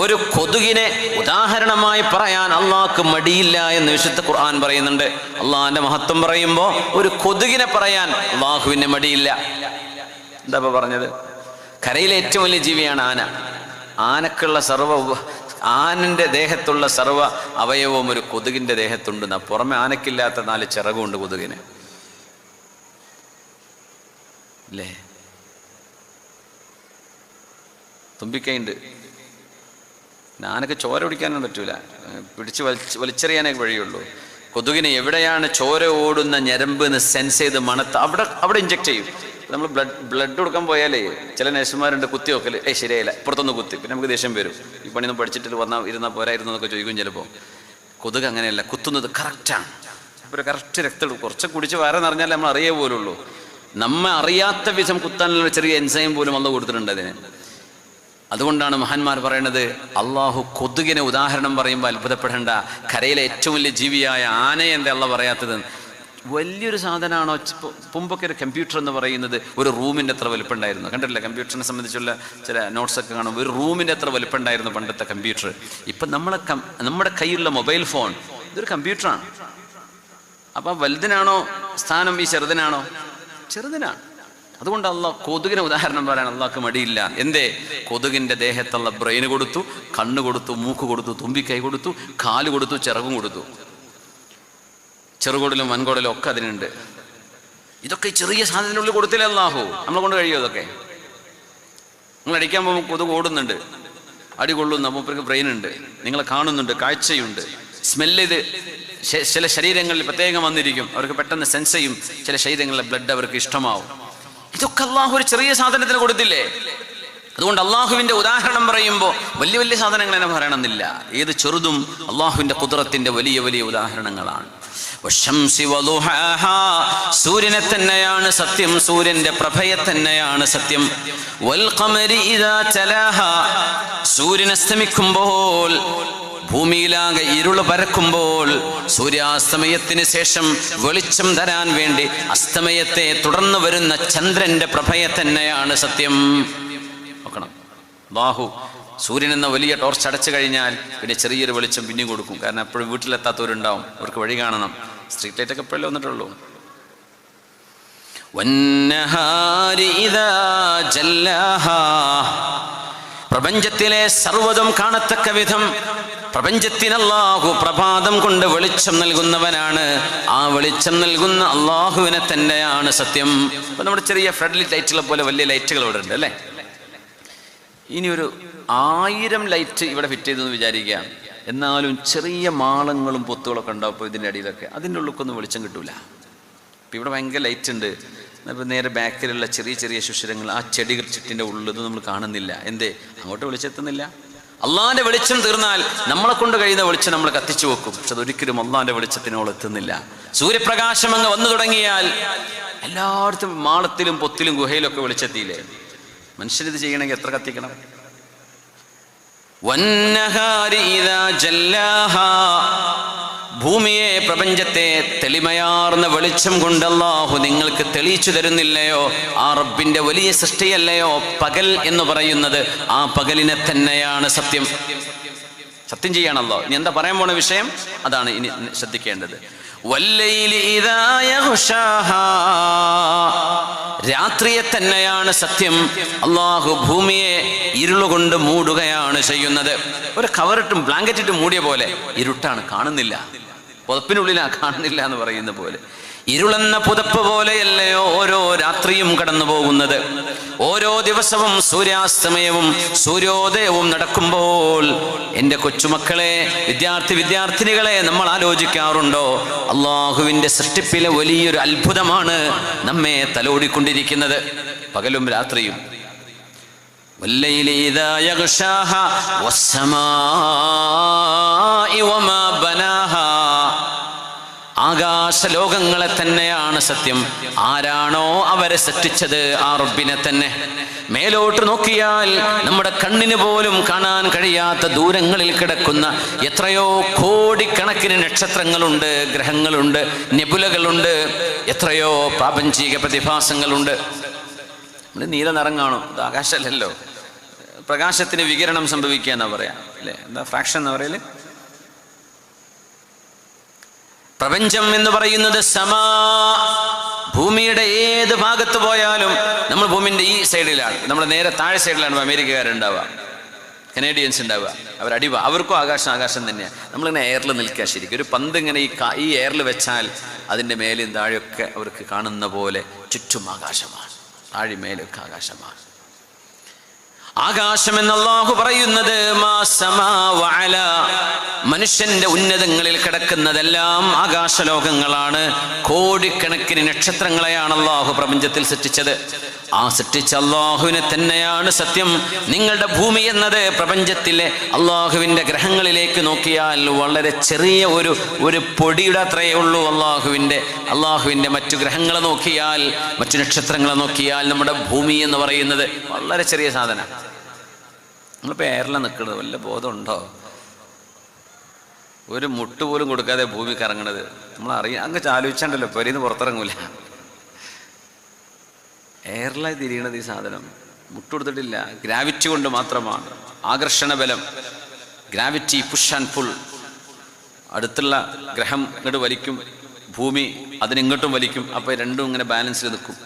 ഒരു കൊതുകിനെ ഉദാഹരണമായി പറയാൻ അള്ളാഹ്ക്ക് മടിയില്ല എന്ന് വിശുദ്ധ ഖുർആൻ പറയുന്നുണ്ട്. അള്ളാഹിന്റെ മഹത്വം പറയുമ്പോൾ ഒരു കൊതുകിനെ പറയാൻ അള്ളാഹുവിന് മടിയില്ല. എന്താ പറഞ്ഞത്? കരയിലെ ഏറ്റവും വലിയ ജീവിയാണ് ആന. ആനക്കുള്ള ആനന്റെ ദേഹത്തുള്ള സർവ്വ അവയവവും ഒരു കൊതുകിന്റെ ദേഹത്തുണ്ടെന്ന. പുറമെ ആനക്കില്ലാത്ത 4 ചിറകുണ്ട് കൊതുകിന്, അല്ലേ? തുമ്പിക്കൈണ്ട്. ആനക്ക് ചോര കുടിക്കാനൊന്നും പറ്റൂല, പിടിച്ച് വലിച്ചെറിയാനേ വഴിയുള്ളൂ. കൊതുകിന് എവിടെയാണ് ചോര ഓടുന്ന ഞരമ്പ് എന്ന് സെൻസ് ചെയ്ത് മണത്ത് അവിടെ ഇഞ്ചെക്ട് ചെയ്യും. നമ്മൾ ബ്ലഡ് കൊടുക്കാൻ പോയാലേ ചില നഴ്സുമാരുണ്ട് കുത്തി വെക്കൽ, ശരിയായില്ല, പുറത്തൊന്ന് കുത്തി, പിന്നെ നമുക്ക് ദേഷ്യം വരും. ഈ പണിയൊന്നും പഠിച്ചിട്ട് ഇരുന്നാൽ പോരായിരുന്നു എന്നൊക്കെ ചോദിക്കും ചിലപ്പോൾ. കൊതുക് അങ്ങനെയല്ല, കുത്തുന്നത് കറക്റ്റാണ്. അപ്പോൾ ഒരു കറക്റ്റ് രക്തം കുറച്ച് കുടിച്ച് വയറ് നിറഞ്ഞാൽ നമ്മൾ അറിയേ പോലുള്ളൂ. നമ്മെ അറിയാത്ത വിധം കുത്താനുള്ള ചെറിയ എൻസൈം പോലും അള്ളാഹു കൊടുത്തിട്ടുണ്ട് അതിന്. അതുകൊണ്ടാണ് മഹാന്മാർ പറയുന്നത്, അള്ളാഹു കൊതുകിനെ ഉദാഹരണം പറയുമ്പോൾ അത്ഭുതപ്പെടേണ്ട. കരയിലെ ഏറ്റവും വലിയ ജീവിയായ ആനയെ എന്താ അള്ളാഹ് പറയാത്തത്? വലിയൊരു സാധനമാണോ? മുമ്പൊക്കെ ഒരു കമ്പ്യൂട്ടർ എന്ന് പറയുന്നത് ഒരു റൂമിൻ്റെ അത്ര വലുപ്പമുണ്ടായിരുന്നു. കണ്ടിട്ടില്ല? കമ്പ്യൂട്ടറിനെ സംബന്ധിച്ചുള്ള ചില നോട്ട്സൊക്കെ കാണും, ഒരു റൂമിൻ്റെ അത്ര വലുപ്പമുണ്ടായിരുന്നു പണ്ടത്തെ കമ്പ്യൂട്ടർ. ഇപ്പം നമ്മുടെ കയ്യിലുള്ള മൊബൈൽ ഫോൺ ഇതൊരു കമ്പ്യൂട്ടറാണ്. അപ്പം വലുതിനാണോ സ്ഥാനം ഈ ചെറുതിനാണോ? ചെറുതിനാണ്. അതുകൊണ്ട് അള്ളാഹ് കൊതുകിനെ ഉദാഹരണം പറയാൻ അള്ളാഹ്ക്ക് മടിയില്ല. എന്തേ? കൊതുകിൻ്റെ ദേഹത്തുള്ള ബ്രെയിന് കൊടുത്തു, കണ്ണ് കൊടുത്തു, മൂക്ക് കൊടുത്തു, തുമ്പിക്കൈ കൊടുത്തു, കാല് കൊടുത്തു, ചിറകും കൊടുത്തു. ചെറുകോടിലും വൻകോടിലും ഒക്കെ അതിനുണ്ട്. ഇതൊക്കെ ചെറിയ സാധനത്തിനുള്ളിൽ കൊടുത്തില്ല അള്ളാഹു. നമ്മളെ കൊണ്ട് കഴിയുമോ ഇതൊക്കെ? നിങ്ങൾ അടിക്കാൻ പോകുമ്പോൾ കൊതുക് ഓടുന്നുണ്ട്, അടി കൊള്ളുന്ന മൂപ്പർക്ക് ബ്രെയിൻ ഉണ്ട്, നിങ്ങളെ കാണുന്നുണ്ട്, കാഴ്ചയുണ്ട്, സ്മെല്ല് ചെയ്ത് ചില ശരീരങ്ങളിൽ പ്രത്യേകം വന്നിരിക്കും, അവർക്ക് പെട്ടെന്ന് സെൻസ് ചെയ്യും, ചില ശരീരങ്ങളിലെ ബ്ലഡ് അവർക്ക് ഇഷ്ടമാവും. ഇതൊക്കെ അള്ളാഹു ഒരു ചെറിയ സാധനത്തിന് കൊടുത്തില്ലേ? അതുകൊണ്ട് അള്ളാഹുവിന്റെ ഉദാഹരണം പറയുമ്പോൾ വലിയ വലിയ സാധനങ്ങൾ തന്നെ പറയണമെന്നില്ല. ഏത് ചെറുതും അള്ളാഹുവിന്റെ ഖുദ്റത്തിന്റെ വലിയ വലിയ ഉദാഹരണങ്ങളാണ്. സൂര്യനെ തന്നെയാണ് സത്യം, സൂര്യന്റെ പ്രഭയെ തന്നെയാണ് സത്യം. സൂര്യൻ അസ്തമിക്കുമ്പോൾ, ഭൂമിയിലാകെ ഇരുള് പരക്കുമ്പോൾ, സൂര്യാസ്തമയത്തിന് ശേഷം വെളിച്ചം തരാൻ വേണ്ടി അസ്തമയത്തെ തുടർന്ന് വരുന്ന ചന്ദ്രന്റെ പ്രഭയെ തന്നെയാണ് സത്യം. നോക്കണം, അല്ലാഹു സൂര്യൻ എന്ന വലിയ ടോർച്ച് അടച്ചു കഴിഞ്ഞാൽ പിന്നെ ചെറിയൊരു വെളിച്ചം പിന്നെയും കൊടുക്കും. കാരണം എപ്പോഴും വീട്ടിലെത്താത്തവരുണ്ടാവും, അവർക്ക് വഴി കാണണം. സ്ട്രീറ്റ് ലൈറ്റ് ഒക്കെ എപ്പോഴല്ലേ വന്നിട്ടുള്ളൂ. പ്രപഞ്ചത്തിലെ സർവ്വതും കാണത്തക്ക വിധം പ്രപഞ്ചത്തിന് അല്ലാഹു പ്രഭാതം കൊണ്ട് വെളിച്ചം നൽകുന്നവനാണ്. ആ വെളിച്ചം നൽകുന്ന അല്ലാഹുവിനെ തന്നെയാണ് സത്യം. അപ്പൊ നമ്മുടെ ചെറിയ ഫ്ലഡ് ലൈറ്റുകളെ പോലെ വലിയ ലൈറ്റുകൾ ഇവിടെ ഉണ്ട്, അല്ലേ? ഇനി ഒരു 1000 ലൈറ്റ് ഇവിടെ ഫിറ്റ് ചെയ്തെന്ന് വിചാരിക്കുക. എന്നാലും ചെറിയ മാളങ്ങളും പൊത്തുകളൊക്കെ ഉണ്ടാവും. ഇപ്പോൾ ഇതിൻ്റെ അടിയിലൊക്കെ അതിൻ്റെ ഉള്ളിലൊന്നും വെളിച്ചം കിട്ടൂല. ഇപ്പം ഇവിടെ ഭയങ്കര ലൈറ്റ് ഉണ്ട്. അപ്പോൾ നേരെ ബാക്കിലുള്ള ചെറിയ ചെറിയ സുഷിരങ്ങൾ, ആ ചെടികൾ ചുറ്റിൻ്റെ ഉള്ളത് നമ്മൾ കാണുന്നില്ല. എന്തേ? അങ്ങോട്ട് വെളിച്ചെത്തുന്നില്ല. അള്ളാഹിൻ്റെ വെളിച്ചം തീർന്നാൽ നമ്മളെ കൊണ്ട് കഴിയുന്ന വെളിച്ചം നമ്മൾ കത്തിച്ചു വെക്കും. പക്ഷെ അതൊരിക്കലും അള്ളാഹിൻ്റെ വെളിച്ചത്തിനോട് എത്തുന്നില്ല. സൂര്യപ്രകാശം അങ്ങ് വന്നു തുടങ്ങിയാൽ എല്ലായിടത്തും മാളത്തിലും പൊത്തിലും ഗുഹയിലൊക്കെ വെളിച്ചെത്തിയില്ലേ? മനുഷ്യരിത് ചെയ്യണമെങ്കിൽ എത്ര കത്തിക്കണം? ഭൂമിയെ, പ്രപഞ്ചത്തെ തെളിമയാർന്ന വെളിച്ചം കൊണ്ട് അല്ലാഹു നിങ്ങൾക്ക് തെളിയിച്ചു തരുന്നില്ലയോ? ആ റബ്ബിന്റെ വലിയ സൃഷ്ടിയല്ലയോ പകൽ എന്ന് പറയുന്നത്? ആ പകലിനെ തന്നെയാണ് സത്യം. സത്യം ചെയ്യാണല്ലോ. ഇനി എന്താ പറയാൻ പോണ വിഷയം? അതാണ് ഇനി ശ്രദ്ധിക്കേണ്ടത്. വല്ലൈലി ഇദാ യഗ്ഷാഹാ, രാത്രിയെ തന്നെയാണ് സത്യം. അല്ലാഹു ഭൂമിയെ ഇരുളുകൊണ്ട് മൂടുകയാണ് ചെയ്യുന്നത്. ഒരു കവറിട്ടും ബ്ലാങ്കറ്റിട്ടും മൂടിയ പോലെ ഇരുട്ടാണ്, കാണുന്നില്ല. പുതപ്പിനുള്ളിലാ, കാണുന്നില്ല എന്ന് പറയുന്ന പോലെ. ഇരുളെന്ന പുതപ്പ് പോലെയല്ലയോ ഓരോ രാത്രിയും കടന്നു പോകുന്നത്. ഓരോ ദിവസവും സൂര്യാസ്തമയവും സൂര്യോദയവും നടക്കുമ്പോൾ എൻ്റെ കൊച്ചുമക്കളെ, വിദ്യാർത്ഥിനികളെ, നമ്മൾ ആലോചിക്കാറുണ്ടോ? അള്ളാഹുവിൻ്റെ സൃഷ്ടിപ്പിലെ വലിയൊരു അത്ഭുതമാണ് നമ്മെ തലോടിക്കൊണ്ടിരിക്കുന്നത്, പകലും രാത്രിയും. വല്ലൈലി ഇദാ യഗ്ഷാഹാ വസ്സമാഇ വമാ ബനാഹാ, ആകാശലോകങ്ങളെ തന്നെയാണ് സത്യം. ആരാണോ അവരെ സൃഷ്ടിച്ചത്? ആ റബ്ബിനെ തന്നെ. മേലോട്ട് നോക്കിയാൽ നമ്മുടെ കണ്ണിന് പോലും കാണാൻ കഴിയാത്ത ദൂരങ്ങളിൽ കിടക്കുന്ന എത്രയോ കോടിക്കണക്കിന് നക്ഷത്രങ്ങളുണ്ട്, ഗ്രഹങ്ങളുണ്ട്, നെബുലകളുണ്ട്, എത്രയോ പ്രാപഞ്ചിക പ്രതിഭാസങ്ങളുണ്ട്. നമ്മൾ നീല നിറം കാണും, അത് ആകാശമല്ലല്ലോ. പ്രകാശത്തിന് വികിരണം സംഭവിക്കുക എന്നാ പറയാ അല്ലേ? എന്താ ഫ്രാക്ഷൻ എന്ന് പറയല്? പ്രപഞ്ചം എന്ന് പറയുന്നത് ഭൂമിയുടെ ഏത് ഭാഗത്ത് പോയാലും, നമ്മൾ ഭൂമിന്റെ ഈ സൈഡിലാണ്, നമ്മൾ നേരെ താഴെ സൈഡിലാണ് അമേരിക്കക്കാരുണ്ടാവുക, കനേഡിയൻസ് ഉണ്ടാവുക. അവർക്കും ആകാശം തന്നെയാണ്. നമ്മളിങ്ങനെ എയറിൽ നിൽക്കുക. ശരിക്കും ഒരു പന്ത് ഇങ്ങനെ ഈ എയറിൽ വെച്ചാൽ അതിൻ്റെ മേലെയും താഴെയൊക്കെ അവർക്ക് കാണുന്ന പോലെ ചുറ്റും ആകാശമാണ്, താഴെ മേലൊക്കെ ആകാശമാണ്. ആകാശം എന്ന് അല്ലാഹു പറയുന്നത് മനുഷ്യന്റെ ഉന്നതങ്ങളിൽ കിടക്കുന്നതെല്ലാം ആകാശലോകങ്ങളാണ്. കോടിക്കണക്കിന് നക്ഷത്രങ്ങളെയാണ് അല്ലാഹു പ്രപഞ്ചത്തിൽ സൃഷ്ടിച്ചത്. ആ സൃഷ്ടിച്ച അല്ലാഹുവിനെ തന്നെയാണ് സത്യം. നിങ്ങളുടെ ഭൂമി എന്നത് പ്രപഞ്ചത്തിലെ അല്ലാഹുവിൻ്റെ ഗ്രഹങ്ങളിലേക്ക് നോക്കിയാൽ വളരെ ചെറിയ ഒരു പൊടിയുടെ അത്രയേ ഉള്ളൂ. അല്ലാഹുവിൻ്റെ മറ്റു ഗ്രഹങ്ങളെ നോക്കിയാൽ, മറ്റു നക്ഷത്രങ്ങളെ നോക്കിയാൽ നമ്മുടെ ഭൂമി എന്ന് പറയുന്നത് വളരെ ചെറിയ സാധനം. നമ്മളിപ്പോൾ എയറിലാണ് നിൽക്കുന്നത്, വല്ല ബോധമുണ്ടോ? ഒരു മുട്ട് പോലും കൊടുക്കാതെ ഭൂമി കറങ്ങണത് അങ്ങ് ആലോചിച്ചാണ്ടല്ലോ, പെരീന്ന് പുറത്തിറങ്ങൂല. എയറിലായി തിരിയണത് ഈ സാധനം മുട്ടുകൊടുത്തിട്ടില്ല. ഗ്രാവിറ്റി കൊണ്ട് മാത്രമാണ്. ആകർഷണ ബലം, ഗ്രാവിറ്റി, പുഷ് ആൻഡ് പുൾ. അടുത്തുള്ള ഗ്രഹം ഇങ്ങോട്ട് വലിക്കും, ഭൂമി അതിനിങ്ങോട്ടും വലിക്കും. അപ്പോൾ രണ്ടും ഇങ്ങനെ ബാലൻസിൽ നിൽക്കും.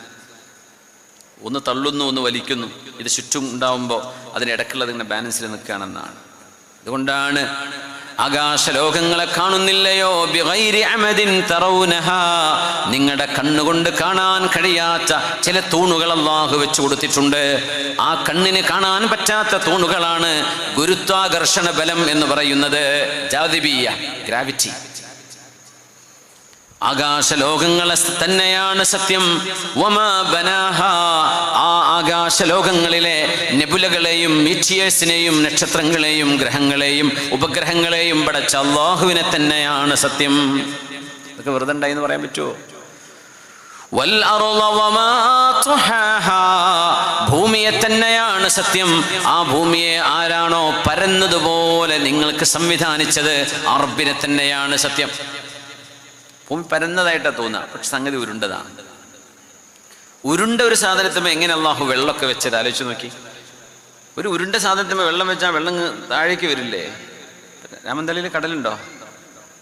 ഒന്ന് തള്ളുന്നു, ഒന്ന് വലിക്കുന്നു. ഇത് ചുറ്റും ഉണ്ടാവുമ്പോൾ അതിനിടക്കുള്ളത് ഇങ്ങനെ ബാലൻസിൽ നിൽക്കുകയാണെന്നാണ്. അതുകൊണ്ടാണ് ആകാശലോകങ്ങളെ കാണുന്നില്ലയോ? ബിഗൈരി അമദിൻ തറൗനഹാ, നിങ്ങളുടെ കണ്ണുകൊണ്ട് കാണാൻ കഴിയാത്ത ചില തൂണുകൾ അല്ലാഹു വെച്ചു കൊടുത്തിട്ടുണ്ട്. ആ കണ്ണിന് കാണാൻ പറ്റാത്ത തൂണുകളാണ് ഗുരുത്വാകർഷണ ബലം എന്ന് പറയുന്നത്, ജാദിബിയ, ഗ്രാവിറ്റി. ആകാശലോകങ്ങളെ തന്നെയാണ് സത്യം. വമാ ബനാഹാ, ആ ആകാശലോകങ്ങളിലെ നെബുലകളെയും മീറ്റിയേഴ്സിനെയും നക്ഷത്രങ്ങളെയും ഗ്രഹങ്ങളെയും ഉപഗ്രഹങ്ങളെയും പടച്ച അല്ലാഹുവിനെ തന്നെയാണ് സത്യം. ഇതൊക്കെ വെറുതെ ഉണ്ടായിന്ന് പറയാൻ പറ്റുമോ? വൽ അർള വമാ തുഹാഹാ, ഭൂമിയെ തന്നെയാണ് സത്യം. ആ ഭൂമിയെ ആരാണോ പരന്നതുപോലെ നിങ്ങൾക്ക് സംവിധാനിച്ചത് ആ റബ്ബിനെ തന്നെയാണ് സത്യം. ഭൂമി പരന്നതായിട്ടാണ് തോന്നുക, പക്ഷെ സംഗതി ഉരുണ്ടതാണ്. ഉരുണ്ട ഒരു സാധനത്തുമ്പോൾ എങ്ങനെ അല്ലാഹു വെള്ളമൊക്കെ വെച്ചത് ആലോചിച്ച് നോക്കി. ഒരു ഉരുണ്ട സാധനത്തുമ്പോൾ വെള്ളം വെച്ചാൽ വെള്ളം താഴേക്ക് വരില്ലേ? രാമന്തളിയിൽ കടലുണ്ടോ?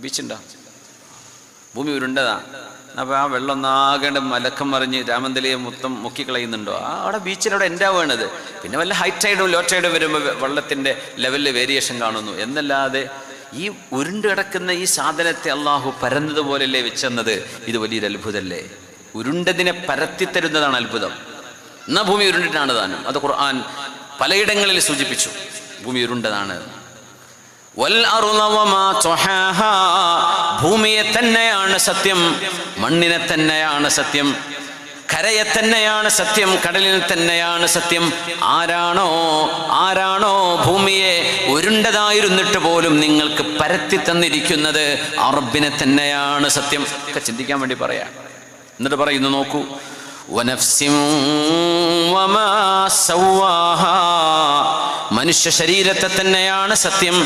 ബീച്ചുണ്ടോ? ഭൂമി ഉരുണ്ടതാണ്. അപ്പോൾ ആ വെള്ളം ഒന്നാകേണ്ട മലക്കം മറിഞ്ഞ് രാമന്തളിയെ മൊത്തം മുക്കിക്കളയുന്നുണ്ടോ? അവിടെ ബീച്ചിലവിടെ എൻ്റെ വേണത്. പിന്നെ വല്ല ഹൈ ടൈഡും ലോ ടൈഡും വരുമ്പോൾ വെള്ളത്തിൻ്റെ ലെവലിൽ വേരിയേഷൻ കാണുന്നു എന്നല്ലാതെ ഈ ഉരുണ്ട് കിടക്കുന്ന ഈ സാധനത്തെ അല്ലാഹു പരന്നതുപോലല്ലേ വെച്ചെന്നത്. ഇത് വലിയൊരു അത്ഭുതമല്ലേ? ഉരുണ്ടതിനെ പരത്തിത്തരുന്നതാണ് അത്ഭുതം. എന്നാ ഭൂമി ഉരുണ്ടിട്ടാണ് താനും. അത് ഖുർആൻ പലയിടങ്ങളിൽ സൂചിപ്പിച്ചു, ഭൂമി ഉരുണ്ടതാണ്. വൽ അർള വമാ തുഹാഹാ, ഭൂമിയെ തന്നെയാണ് സത്യം, മണ്ണിനെ തന്നെയാണ് സത്യം, കരയെ തന്നെയാണ് സത്യം, കടലിൽ തന്നെയാണ് സത്യം. ആരാണോ ഭൂമിയെ ഉരുണ്ടതായിരുന്നിട്ട് പോലും നിങ്ങൾക്ക് പരത്തി തന്നിരിക്കുന്നത് ആ റബ്ബിനെ തന്നെയാണ് സത്യം. ഒക്കെ ചിന്തിക്കാൻ വേണ്ടി പറയാം. എന്നിട്ട് പറയുന്നു, നോക്കൂ, വനഫ്സിൻ വമാ സവ്വാഹാ, മനുഷ്യ ശരീരത്തെ തന്നെയാണ് സത്യം.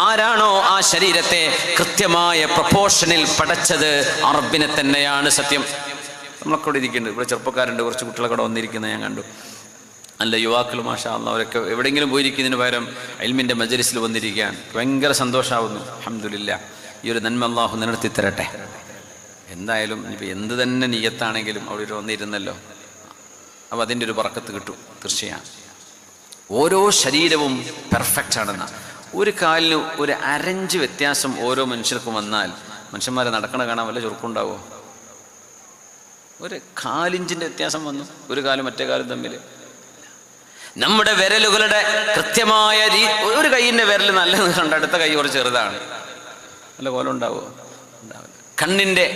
ആരാണോ ആ ശരീരത്തെ കൃത്യമായ പ്രൊപ്പോർഷനിൽ പടച്ചത് ആ റബ്ബിനെ തന്നെയാണ് സത്യം. നമ്മളൊക്കെ ഇവിടെ ഇരിക്കുന്നുണ്ട്. ഇവിടെ ചെറുപ്പക്കാരുണ്ട്, കുറച്ച് കുട്ടികളൊക്കെ ഇവിടെ വന്നിരിക്കുന്നത് ഞാൻ കണ്ടു. നല്ല യുവാക്കൾ, മാഷാ അല്ലാഹ്. അവരൊക്കെ എവിടെയെങ്കിലും പോയിരിക്കുന്നതിന് പകരം ഇൽമിൻ്റെ മജ്‌ലിസിൽ വന്നിരിക്കാൻ ഭയങ്കര സന്തോഷമാവുന്നു. അൽഹംദുലില്ലാഹ്. ഈ ഒരു നന്മ അല്ലാഹു നിലനിർത്തി തരട്ടെ. എന്തായാലും ഇനിയിപ്പോൾ എന്ത് തന്നെ നിയ്യത്താണെങ്കിലും അവിടെ വന്നിരുന്നല്ലോ, അപ്പോൾ അതിൻ്റെ ഒരു ബറക്കത്ത് കിട്ടും തീർച്ചയാണ്. ഓരോ ശരീരവും പെർഫെക്റ്റ് ആണെന്ന ഒരു കാലിന് ഒരു അരഞ്ച് വ്യത്യാസം ഓരോ മനുഷ്യർക്കും വന്നാൽ മനുഷ്യന്മാരെ നടക്കണ കാണാൻ വല്ല ചുരുക്കുണ്ടാവോ? ഒരു കാലിഞ്ചിൻ്റെ വ്യത്യാസം വന്നു, ഒരു കാലും മറ്റേ കാലും തമ്മിൽ. നമ്മുടെ വിരലുകളുടെ കൃത്യമായ ഒരു കൈയിൻ്റെ വിരൽ നല്ലത് കണ്ട് അടുത്ത കൈ കുറച്ച് ചെറുതാണ്, നല്ല കോലം ഉണ്ടാവുമോ? കണ്ണിൻ്റെ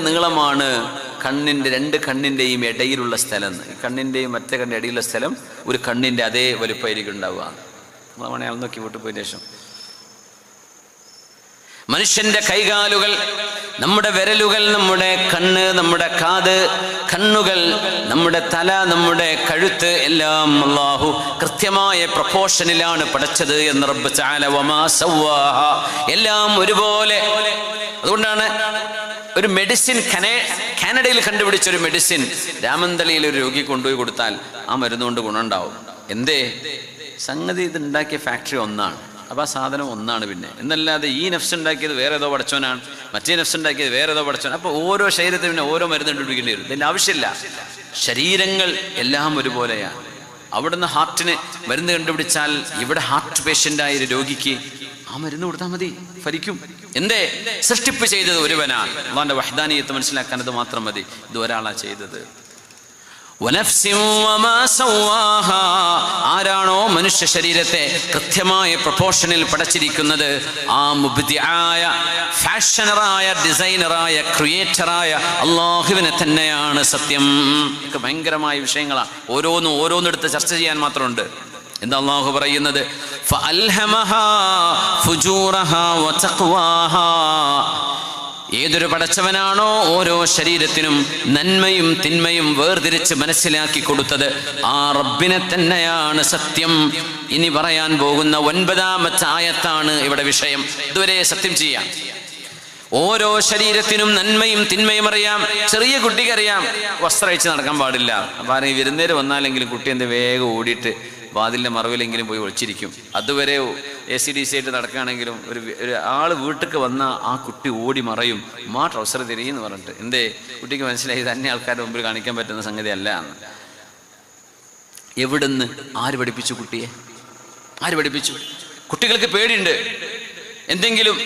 നീളമാണ് രണ്ട് കണ്ണിൻ്റെയും ഇടയിലുള്ള സ്ഥലം. കണ്ണിൻ്റെയും മറ്റേ കണ്ണിൻ്റെ ഇടയിലുള്ള സ്ഥലം ഒരു കണ്ണിൻ്റെ അതേ വലുപ്പമായിരിക്കും ഉണ്ടാവുക. നമ്മൾ വേണേ അയാൾ നോക്കി വീട്ടിൽ പോയതിന് ശേഷം മനുഷ്യന്റെ കൈകാലുകൾ, നമ്മുടെ വിരലുകൾ, നമ്മുടെ കണ്ണ്, നമ്മുടെ കാത്, കണ്ണുകൾ, നമ്മുടെ തല, നമ്മുടെ കഴുത്ത് എല്ലാം അല്ലാഹു കൃത്യമായ പ്രൊപ്പോർഷനിലാണ് പടച്ചത് എന്ന് റബ്ബ് തആല വമാ സവ്വാഹ, എല്ലാം ഒരുപോലെ. അതുകൊണ്ടാണ് ഒരു മെഡിസിൻ കാനഡയിൽ കണ്ടുപിടിച്ചൊരു മെഡിസിൻ രാമന്തളിയിൽ ഒരു രോഗി കൊണ്ടുപോയി കൊടുത്താൽ ആ മരുന്നുകൊണ്ട് ഗുണമുണ്ടാവും. എന്തേ? സംഗതി ഇത് ഉണ്ടാക്കിയ ഫാക്ടറി ഒന്നാണ്, അപ്പോൾ ആ സാധനം ഒന്നാണ്. പിന്നെ എന്നല്ലാതെ ഈ നഫ്സ് ഉണ്ടാക്കിയത് വേറെ ഏതോ പടച്ചോനാണ്, മറ്റേ നഫ്സ് ഉണ്ടാക്കിയത് വേറെ ഏതോ പടച്ചോൻ. അപ്പോൾ ഓരോ ശരീരത്തിന് പിന്നെ ഓരോ മരുന്ന് കണ്ടുപിടിക്കേണ്ടി വരും. ഇതിൻ്റെ ആവശ്യമില്ല. ശരീരങ്ങൾ എല്ലാം ഒരുപോലെയാണ്. അവിടുന്ന് ഹാർട്ടിന് മരുന്ന് കണ്ടുപിടിച്ചാൽ ഇവിടെ ഹാർട്ട് പേഷ്യൻ്റായ ഒരു രോഗിക്ക് ആ മരുന്ന് കൊടുത്താൽ മതി, ഫലിക്കും. എന്തേ? സൃഷ്ടിപ്പ് ചെയ്തത് ഒരുവനാണ്. അള്ളാന്റെ വഹ്ദാനിയത്ത് മനസ്സിലാക്കാൻ അത് മാത്രം മതി. ഇത് ഒരാളാണ് ചെയ്തത്. ആരാണോ മനുഷ്യ ശരീരത്തെ കൃത്യമായ പ്രൊപ്പോർഷനിൽ പടച്ചിരിക്കുന്നത്, ആ മുബ്ദിആയ, ഫാഷനറായ, ഡിസൈനറായ, ക്രിയേറ്ററായ അള്ളാഹുവിനെ തന്നെയാണ് സത്യം. ഇതൊക്കെ ഭയങ്കരമായ വിഷയങ്ങളാണ്. ഓരോന്നെടുത്ത് ചർച്ച ചെയ്യാൻ മാത്രമുണ്ട്. എന്താ അള്ളാഹു പറയുന്നത്? ഫഅൽഹമഹാ ഫുജൂറഹാ വതഖ്വാഹാ. ഏതൊരു പടച്ചവനാണോ ഓരോ ശരീരത്തിനും നന്മയും തിന്മയും വേർതിരിച്ച് മനസ്സിലാക്കി കൊടുത്തത്, ആ റബ്ബിനെ തന്നെയാണ് സത്യം. ഇനി പറയാൻ പോകുന്ന 9ാമത്തെ ആയത്താണ് ഇവിടെ വിഷയം. ഇതുവരെ സത്യം ചെയ്യാം. ഓരോ ശരീരത്തിനും നന്മയും തിന്മയും അറിയാം. ചെറിയ കുട്ടിക്കറിയാം വസ്ത്രം അഴിച്ച് നടക്കാൻ പാടില്ല. അപ്പം ആരെങ്കിലും വിരുന്നേര് വന്നാലെങ്കിലും കുട്ടി എന്ത് വേഗം ഓടിയിട്ട് വാതിലിൻ്റെ മറവിലെങ്കിലും പോയി ഒളിച്ചിരിക്കും. അതുവരെ ACDC ആയിട്ട് നടക്കുകയാണെങ്കിലും ഒരു ആൾ വീട്ടിലേക്ക് വന്നാൽ ആ കുട്ടി ഓടി മറയും. ട്രൗസർ തിരിയെന്ന് പറഞ്ഞിട്ട്. എന്തേ? കുട്ടിക്ക് മനസ്സിലായി തന്നെ ആൾക്കാരുടെ മുമ്പിൽ കാണിക്കാൻ പറ്റുന്ന സംഗതി അല്ല എന്ന്. എവിടുന്ന്? ആര് പഠിപ്പിച്ചു കുട്ടിയെ? ആര് പഠിപ്പിച്ചു? കുട്ടികൾക്ക് പേടിയുണ്ട്. എന്തെങ്കിലും,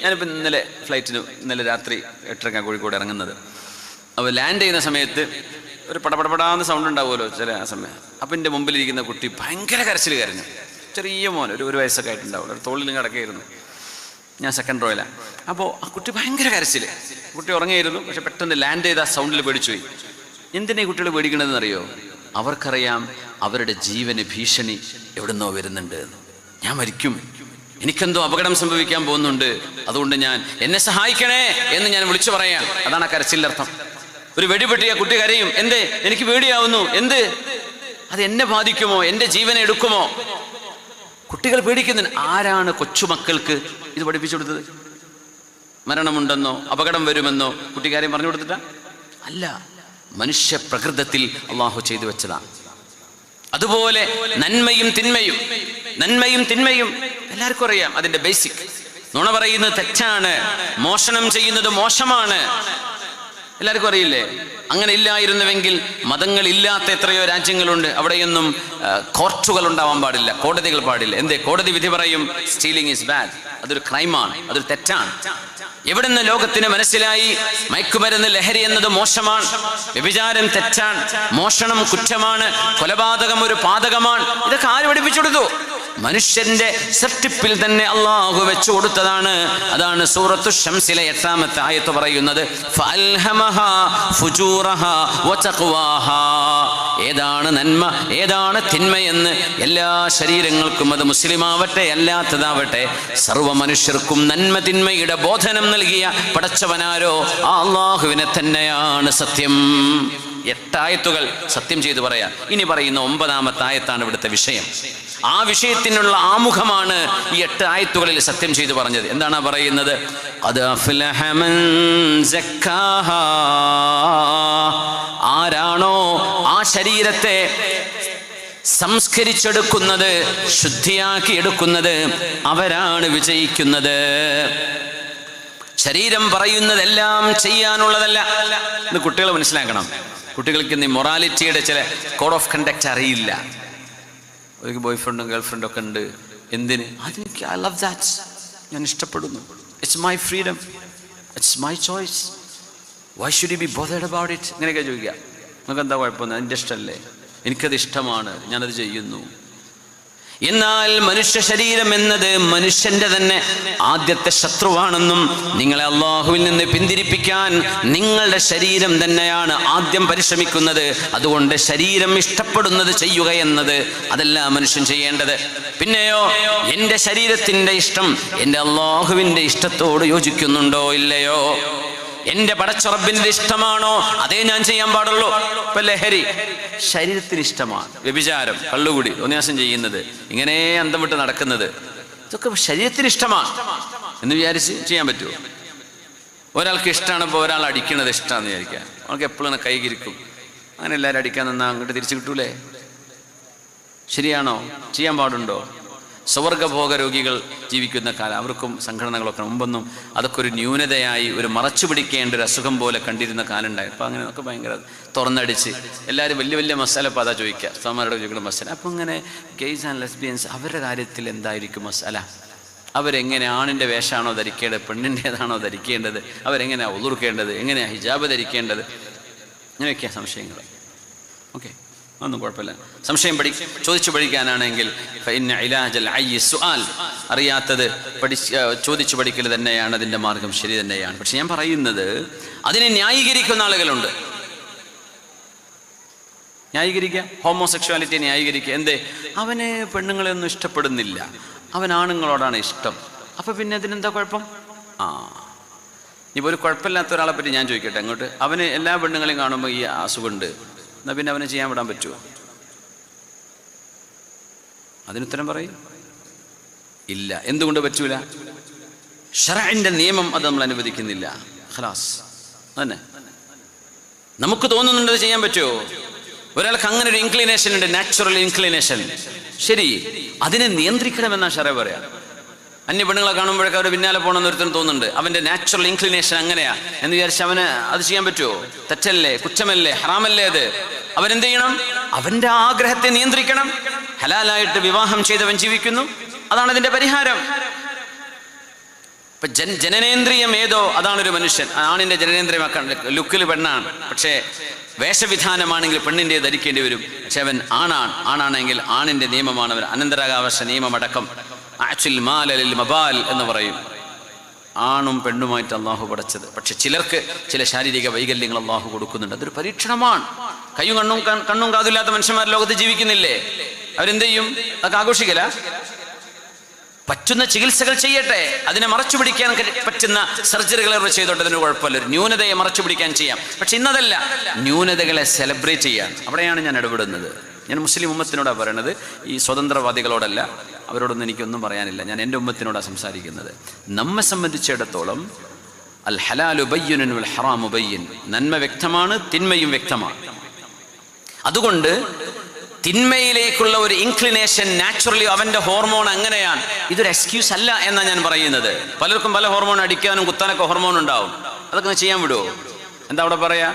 ഞാനിപ്പോൾ ഇന്നലെ രാത്രി 8:30 കോഴിക്കോട് ഇറങ്ങുന്നത്. അപ്പോൾ ലാൻഡ് ചെയ്യുന്ന സമയത്ത് ഒരു പടപടപടാന്ന് സൗണ്ട് ഉണ്ടാവുമല്ലോ ചില ആ സമയം. അപ്പം എൻ്റെ മുമ്പിലിരിക്കുന്ന കുട്ടി ഭയങ്കര കരച്ചിൽ കരഞ്ഞു. ചെറിയ മോൻ, ഒരു വയസ്സൊക്കെ ആയിട്ടുണ്ടാവുള്ളൂ. ഒരു തോളിലും കിടക്കുകയായിരുന്നു. ഞാൻ സെക്കൻഡ് റോയിലാണ്. അപ്പോൾ ആ കുട്ടി ഭയങ്കര കരച്ചിൽ. കുട്ടി ഉറങ്ങിയായിരുന്നു. പക്ഷെ പെട്ടെന്ന് ലാൻഡ് ചെയ്ത സൗണ്ടിൽ പേടിച്ചുപോയി. എന്തിനാ ഈ കുട്ടികൾ പേടിക്കണമെന്ന് അറിയോ? അവർക്കറിയാം അവരുടെ ജീവന് ഭീഷണി എവിടുന്നോ വരുന്നുണ്ട്. ഞാൻ മരിക്കും, എനിക്കെന്തോ അപകടം സംഭവിക്കാൻ പോകുന്നുണ്ട്, അതുകൊണ്ട് എന്നെ സഹായിക്കണേ എന്ന് ഞാൻ വിളിച്ചു പറയാം. അതാണ് ആ കരച്ചിലിൻ്റെ അർത്ഥം. ഒരു വെടിപൊട്ടിയ കുട്ടി കരയും. എന്തേ? എനിക്ക് പേടിയാവുന്നു. എന്ത്? അത് എന്നെ ബാധിക്കുമോ? എൻ്റെ ജീവനെ എടുക്കുമോ? കുട്ടികൾ പേടിക്കുന്നുണ്ട്. ആരാണ് കൊച്ചുമക്കൾക്ക് ഇത് പഠിപ്പിച്ചു കൊടുത്തത്? മരണമുണ്ടെന്നോ അപകടം വരുമെന്നോ കുട്ടിക്കാരെയും പറഞ്ഞു കൊടുത്തിട്ടാ? അല്ല, മനുഷ്യ പ്രകൃതത്തിൽ അള്ളാഹു ചെയ്തു വെച്ചതാണ്. അതുപോലെ നന്മയും തിന്മയും എല്ലാവർക്കും അറിയാം. അതിന്റെ ബേസിക്. നുണ പറയുന്നത് തെറ്റാണ്, മോഷണം ചെയ്യുന്നത് മോശമാണ്, എല്ലാവർക്കും അറിയില്ലേ? അങ്ങനെ ഇല്ലായിരുന്നുവെങ്കിൽ മതങ്ങളില്ലാത്ത എത്രയോ രാജ്യങ്ങളുണ്ട്. അവിടെയൊന്നും കോർട്ടുകൾ ഉണ്ടാവാൻ പാടില്ല, കോടതികൾ പാടില്ല. എന്തേ? കോടതി വിധി പറയും സ്റ്റീലിംഗ് ഈസ് ബാഡ്, അതൊരു ക്രൈമാണ്, അതൊരു തെറ്റാണ്. എവിടുന്ന് ലോകത്തിന് മനസ്സിലായി മയക്കുമരുന്ന്, ലഹരി എന്നത് മോശമാണ്, വ്യഭിചാരം തെറ്റാണ്, മോഷണം കുറ്റമാണ്, കൊലപാതകം ഒരു പാതകമാണ്? ഇതൊക്കെ ആര് പഠിപ്പിച്ചു കൊടുത്തു? മനുഷ്യന്റെ സൃഷ്ടിപ്പിൽ തന്നെ അള്ളാഹു വെച്ചു കൊടുത്തതാണ്. അതാണ് സൂറത്തു ശംസിലെ 8ാമത്തെ ആയത്ത് പറയുന്നത്, ഫഅൽഹമഹാ ഫുജൂറഹാ വതഖ്വാഹാ. ഏതാണ് നന്മ, ഏതാണ് തിന്മയെന്ന് എല്ലാ ശരീരങ്ങൾക്കും, അത് മുസ്ലിമാവട്ടെ അല്ലാത്തതാവട്ടെ, സർവ്വ മനുഷ്യർക്കും നന്മ തിന്മയുടെ ബോധനം നൽകിയ പടച്ചവനാരോ ആ അള്ളാഹുവിനെ തന്നെയാണ് സത്യം. 8 ആയത്തുകൾ സത്യം ചെയ്ത് പറയാം. ഇനി പറയുന്ന 9ാമത്തെ ആയത്താണ് ഇവിടുത്തെ വിഷയം. ആ വിഷയത്തിനുള്ള ആമുഖമാണ് ഈ 8 ആയത്തുകളിൽ സത്യം ചെയ്തു പറഞ്ഞത്. എന്താണ് പറയുന്നത്? ഖദ് അഫ്ലഹ മൻ സക്കാഹാ. ആരാണോ ആ ശരീരത്തെ സംസ്കരിച്ചെടുക്കുന്നത്, ശുദ്ധിയാക്കി എടുക്കുന്നത്, അവരാണ് വിജയിക്കുന്നത്. ശരീരം പറയുന്നതെല്ലാം ചെയ്യാനുള്ളതല്ല. ഇത് കുട്ടികൾ മനസ്സിലാക്കണം. കുട്ടികൾക്ക് ഇന്ന് മൊറാലിറ്റിയുടെ ചില കോഡ് ഓഫ് കണ്ടക്ട് അറിയില്ല. ഒരു ബോയ് ഫ്രണ്ടും ഗേൾ ഫ്രണ്ടും ഒക്കെ ഉണ്ട്. എന്തിന്? അതെനിക്ക് ഐ ലവ് ദാറ്റ്, ഞാൻ ഇഷ്ടപ്പെടുന്നു, it's my freedom, it's my choice, why should you B bothered about it? ഇങ്ങനെയൊക്കെ ചോദിക്കുക. നിങ്ങൾക്ക് എന്താ കുഴപ്പമൊന്നും? എൻ്റെ ഇഷ്ടമല്ലേ, എനിക്കത് ഇഷ്ടമാണ്, ഞാനത് ചെയ്യുന്നു. എന്നാൽ മനുഷ്യ ശരീരം എന്നത് മനുഷ്യന്റെ തന്നെ ആദ്യത്തെ ശത്രുവാണെന്നും, നിങ്ങളെ അള്ളാഹുവിൽ നിന്ന് പിന്തിരിപ്പിക്കാൻ നിങ്ങളുടെ ശരീരം തന്നെയാണ് ആദ്യം പരിശ്രമിക്കുന്നത്. അതുകൊണ്ട് ശരീരം ഇഷ്ടപ്പെടുന്നത് ചെയ്യുക എന്നത് അതല്ല മനുഷ്യൻ ചെയ്യേണ്ടത്. പിന്നെയോ, എൻ്റെ ശരീരത്തിൻ്റെ ഇഷ്ടം എൻ്റെ അള്ളാഹുവിൻ്റെ ഇഷ്ടത്തോട് യോജിക്കുന്നുണ്ടോ ഇല്ലയോ? എൻ്റെ പടച്ചറബിൻ്റെ ഇഷ്ടമാണോ അതേ ഞാൻ ചെയ്യാൻ പാടുള്ളൂ. ഇപ്പൊ ലഹരി ശരീരത്തിന് ഇഷ്ടമാണ്, വ്യഭിചാരം, കള്ളുകൂടി, തോന്നിയാസം ചെയ്യുന്നത്, ഇങ്ങനെ അന്തം വിട്ട് നടക്കുന്നത്, ഇതൊക്കെ ശരീരത്തിന് ഇഷ്ടമാണ് എന്ന് വിചാരിച്ച് ചെയ്യാൻ പറ്റുമോ? ഒരാൾക്ക് ഇഷ്ടമാണ്, ഇപ്പോൾ ഒരാൾ അടിക്കണത് ഇഷ്ടമാണെന്ന് വിചാരിക്കാം. അവൾക്ക് എപ്പോഴും കൈകിരിക്കും. അങ്ങനെ എല്ലാവരും അടിക്കാൻ നിന്നാൽ അങ്ങോട്ട് തിരിച്ചു കിട്ടൂലേ? ശരിയാണോ? ചെയ്യാൻ പാടുണ്ടോ? സ്വർഗഭോഗ രോഗികൾ ജീവിക്കുന്ന കാലം, അവർക്കും സംഘടനകളൊക്കെ മുമ്പൊന്നും അതൊക്കെ ഒരു ന്യൂനതയായി, ഒരു മറച്ചു പിടിക്കേണ്ട ഒരു അസുഖം പോലെ കണ്ടിരുന്ന കാലം ഉണ്ടായി. അപ്പോൾ അങ്ങനെ ഒക്കെ ഭയങ്കര തുറന്നടിച്ച് എല്ലാവരും വലിയ വലിയ മസാല അപ്പോൾ അതാ ചോദിക്കുക, സ്വാമിമാരുടെ ചോദിക്കുന്ന മസാല. അപ്പോൾ ഇങ്ങനെ ഗെയ്സ് ആൻഡ് ലെസ്ബിയൻസ് അവരുടെ കാര്യത്തിൽ എന്തായിരിക്കും മസാല? അവരെങ്ങനെ ആണിൻ്റെ വേഷമാണോ ധരിക്കേണ്ടത്, പെണ്ണിൻ്റേതാണോ ധരിക്കേണ്ടത്, അവരെങ്ങനെയാണ് ഉളുർക്കേണ്ടത്, എങ്ങനെയാണ് ഹിജാബ് ധരിക്കേണ്ടത്, ഇങ്ങനെയൊക്കെയാണ് സംശയങ്ങൾ. ഓക്കെ, ഒന്നും കുഴപ്പമില്ല. സംശയം ചോദിച്ചു പഠിക്കാനാണെങ്കിൽ അറിയാത്തത് ചോദിച്ചു പഠിക്കൽ തന്നെയാണ് അതിൻ്റെ മാർഗം, ശരി തന്നെയാണ്. പക്ഷെ ഞാൻ പറയുന്നത് അതിനെ ന്യായീകരിക്കുന്ന ആളുകളുണ്ട്. ന്യായീകരിക്കുക, ഹോമോസെക്ഷുവാലിറ്റിയെ ന്യായീകരിക്കുക. എന്തേ? അവന് പെണ്ണുങ്ങളെ ഒന്നും ഇഷ്ടപ്പെടുന്നില്ല, അവൻ ആണുങ്ങളോടാണ് ഇഷ്ടം, അപ്പൊ പിന്നെ അതിനെന്താ കുഴപ്പം? ഇനിയിപ്പോൾ ഒരു കുഴപ്പമില്ലാത്ത ഒരാളെ പറ്റി ഞാൻ ചോദിക്കട്ടെ അങ്ങോട്ട്, അവന് എല്ലാ പെണ്ണുങ്ങളെയും കാണുമ്പോൾ ഈ അസുഖമുണ്ട്, എന്നാൽ പിന്നെ അവനെ ചെയ്യാൻ വിടാൻ പറ്റുമോ? അതിനുത്തരം പറയും, ഇല്ല. എന്തുകൊണ്ട് പറ്റൂല? ശറഇന്റെ നിയമം അത് നമ്മൾ അനുവദിക്കുന്നില്ല. ഖലാസ്, അതന്നെ. നമുക്ക് തോന്നുന്നുണ്ട് ചെയ്യാൻ പറ്റുമോ? ഒരാൾക്ക് അങ്ങനെ ഒരു ഇൻക്ലിനേഷൻ ഉണ്ട്, നാച്ചുറൽ ഇൻക്ലിനേഷൻ. ശരി, അതിനെ നിയന്ത്രിക്കണമെന്നാ ശറഅ് പറയാ. അന്യ പെണ്ണുങ്ങളെ കാണുമ്പോഴൊക്കെ അവർ പിന്നാലെ പോകണമെന്ന് ഒരുത്തരം തോന്നുന്നുണ്ട്, അവന്റെ നാച്ചുറൽ ഇൻക്ലിനേഷൻ അങ്ങനെയാ എന്ന് വിചാരിച്ച് അവന് അത് ചെയ്യാൻ പറ്റുമോ? തെറ്റല്ലേ, കുറ്റമല്ലേ, ഹറാമല്ലേ അത്? അവനെന്ത് ചെയ്യണം? അവന്റെ ആഗ്രഹത്തെ നിയന്ത്രിക്കണം. ഹലാലായിട്ട് വിവാഹം ചെയ്തവൻ ജീവിക്കുന്നു, അതാണ് അതിന്റെ പരിഹാരം. ഇപ്പൊ ജനനേന്ദ്രിയം ഏതോ അതാണൊരു മനുഷ്യൻ. ആണിന്റെ ജനനേന്ദ്രിയം ലുക്കിൽ പെണ്ണാണ്, പക്ഷേ വേഷവിധാനമാണെങ്കിൽ പെണ്ണിന്റെ ധരിക്കേണ്ടി വരും. പക്ഷെ അവൻ ആണാണെങ്കിൽ ആണിന്റെ നിയമമാണ് അവൻ, അനന്തരാവകാശ നിയമമടക്കം മബാൽ എന്ന് പറയും. ആണും പെണ്ണുമായിട്ട് അള്ളാഹു പടച്ചത്. പക്ഷെ ചിലർക്ക് ചില ശാരീരിക വൈകല്യങ്ങൾ അള്ളാഹു കൊടുക്കുന്നുണ്ട്, അതൊരു പരീക്ഷണമാണ്. കണ്ണും കാതില്ലാത്ത മനുഷ്യന്മാർ ലോകത്ത് ജീവിക്കുന്നില്ലേ? അവരെന്ത് ചെയ്യും? അതൊക്കെ ആഘോഷിക്കല. പറ്റുന്ന ചികിത്സകൾ ചെയ്യട്ടെ, അതിനെ മറച്ചു പിടിക്കാൻ പറ്റുന്ന സർജറികൾ അവർ ചെയ്തോട്ടെ, അതിന് കുഴപ്പമില്ല. ഒരു ന്യൂനതയെ മറച്ചു പിടിക്കാൻ ചെയ്യാം. പക്ഷെ ഇന്നതല്ല, ന്യൂനതകളെ സെലിബ്രേറ്റ് ചെയ്യാൻ. അവിടെയാണ് ഞാൻ ഇടപെടുന്നത്. ഞാൻ മുസ്ലിം ഉമ്മത്തിനോടാണ് പറയണത്, ഈ സ്വതന്ത്രവാദികളോടല്ല. അവരോടൊന്നും എനിക്കൊന്നും പറയാനില്ല. ഞാൻ എൻ്റെ ഉമ്മത്തിനോടാണ് സംസാരിക്കുന്നത്. നമ്മെ സംബന്ധിച്ചിടത്തോളം അൽ ഹലാലു ബയ്യിനുൻ വൽ ഹറാമു ബയ്യിൻ, നന്മ വ്യക്തമാണ്, തിന്മയും വ്യക്തമാണ്. അതുകൊണ്ട് തിന്മയിലേക്കുള്ള ഒരു ഇൻക്ലിനേഷൻ നാച്ചുറലി അവന്റെ ഹോർമോൺ അങ്ങനെയാണ്, ഇതൊരു എക്സ്ക്യൂസ് അല്ല എന്നാണ് ഞാൻ പറയുന്നത്. പലർക്കും പല ഹോർമോൺ അടിക്കാനും കുത്താനൊക്കെ ഹോർമോൺ ഉണ്ടാവും, അതൊക്കെ ചെയ്യാൻ വിടുമോ? എന്താ അവിടെ പറയാ?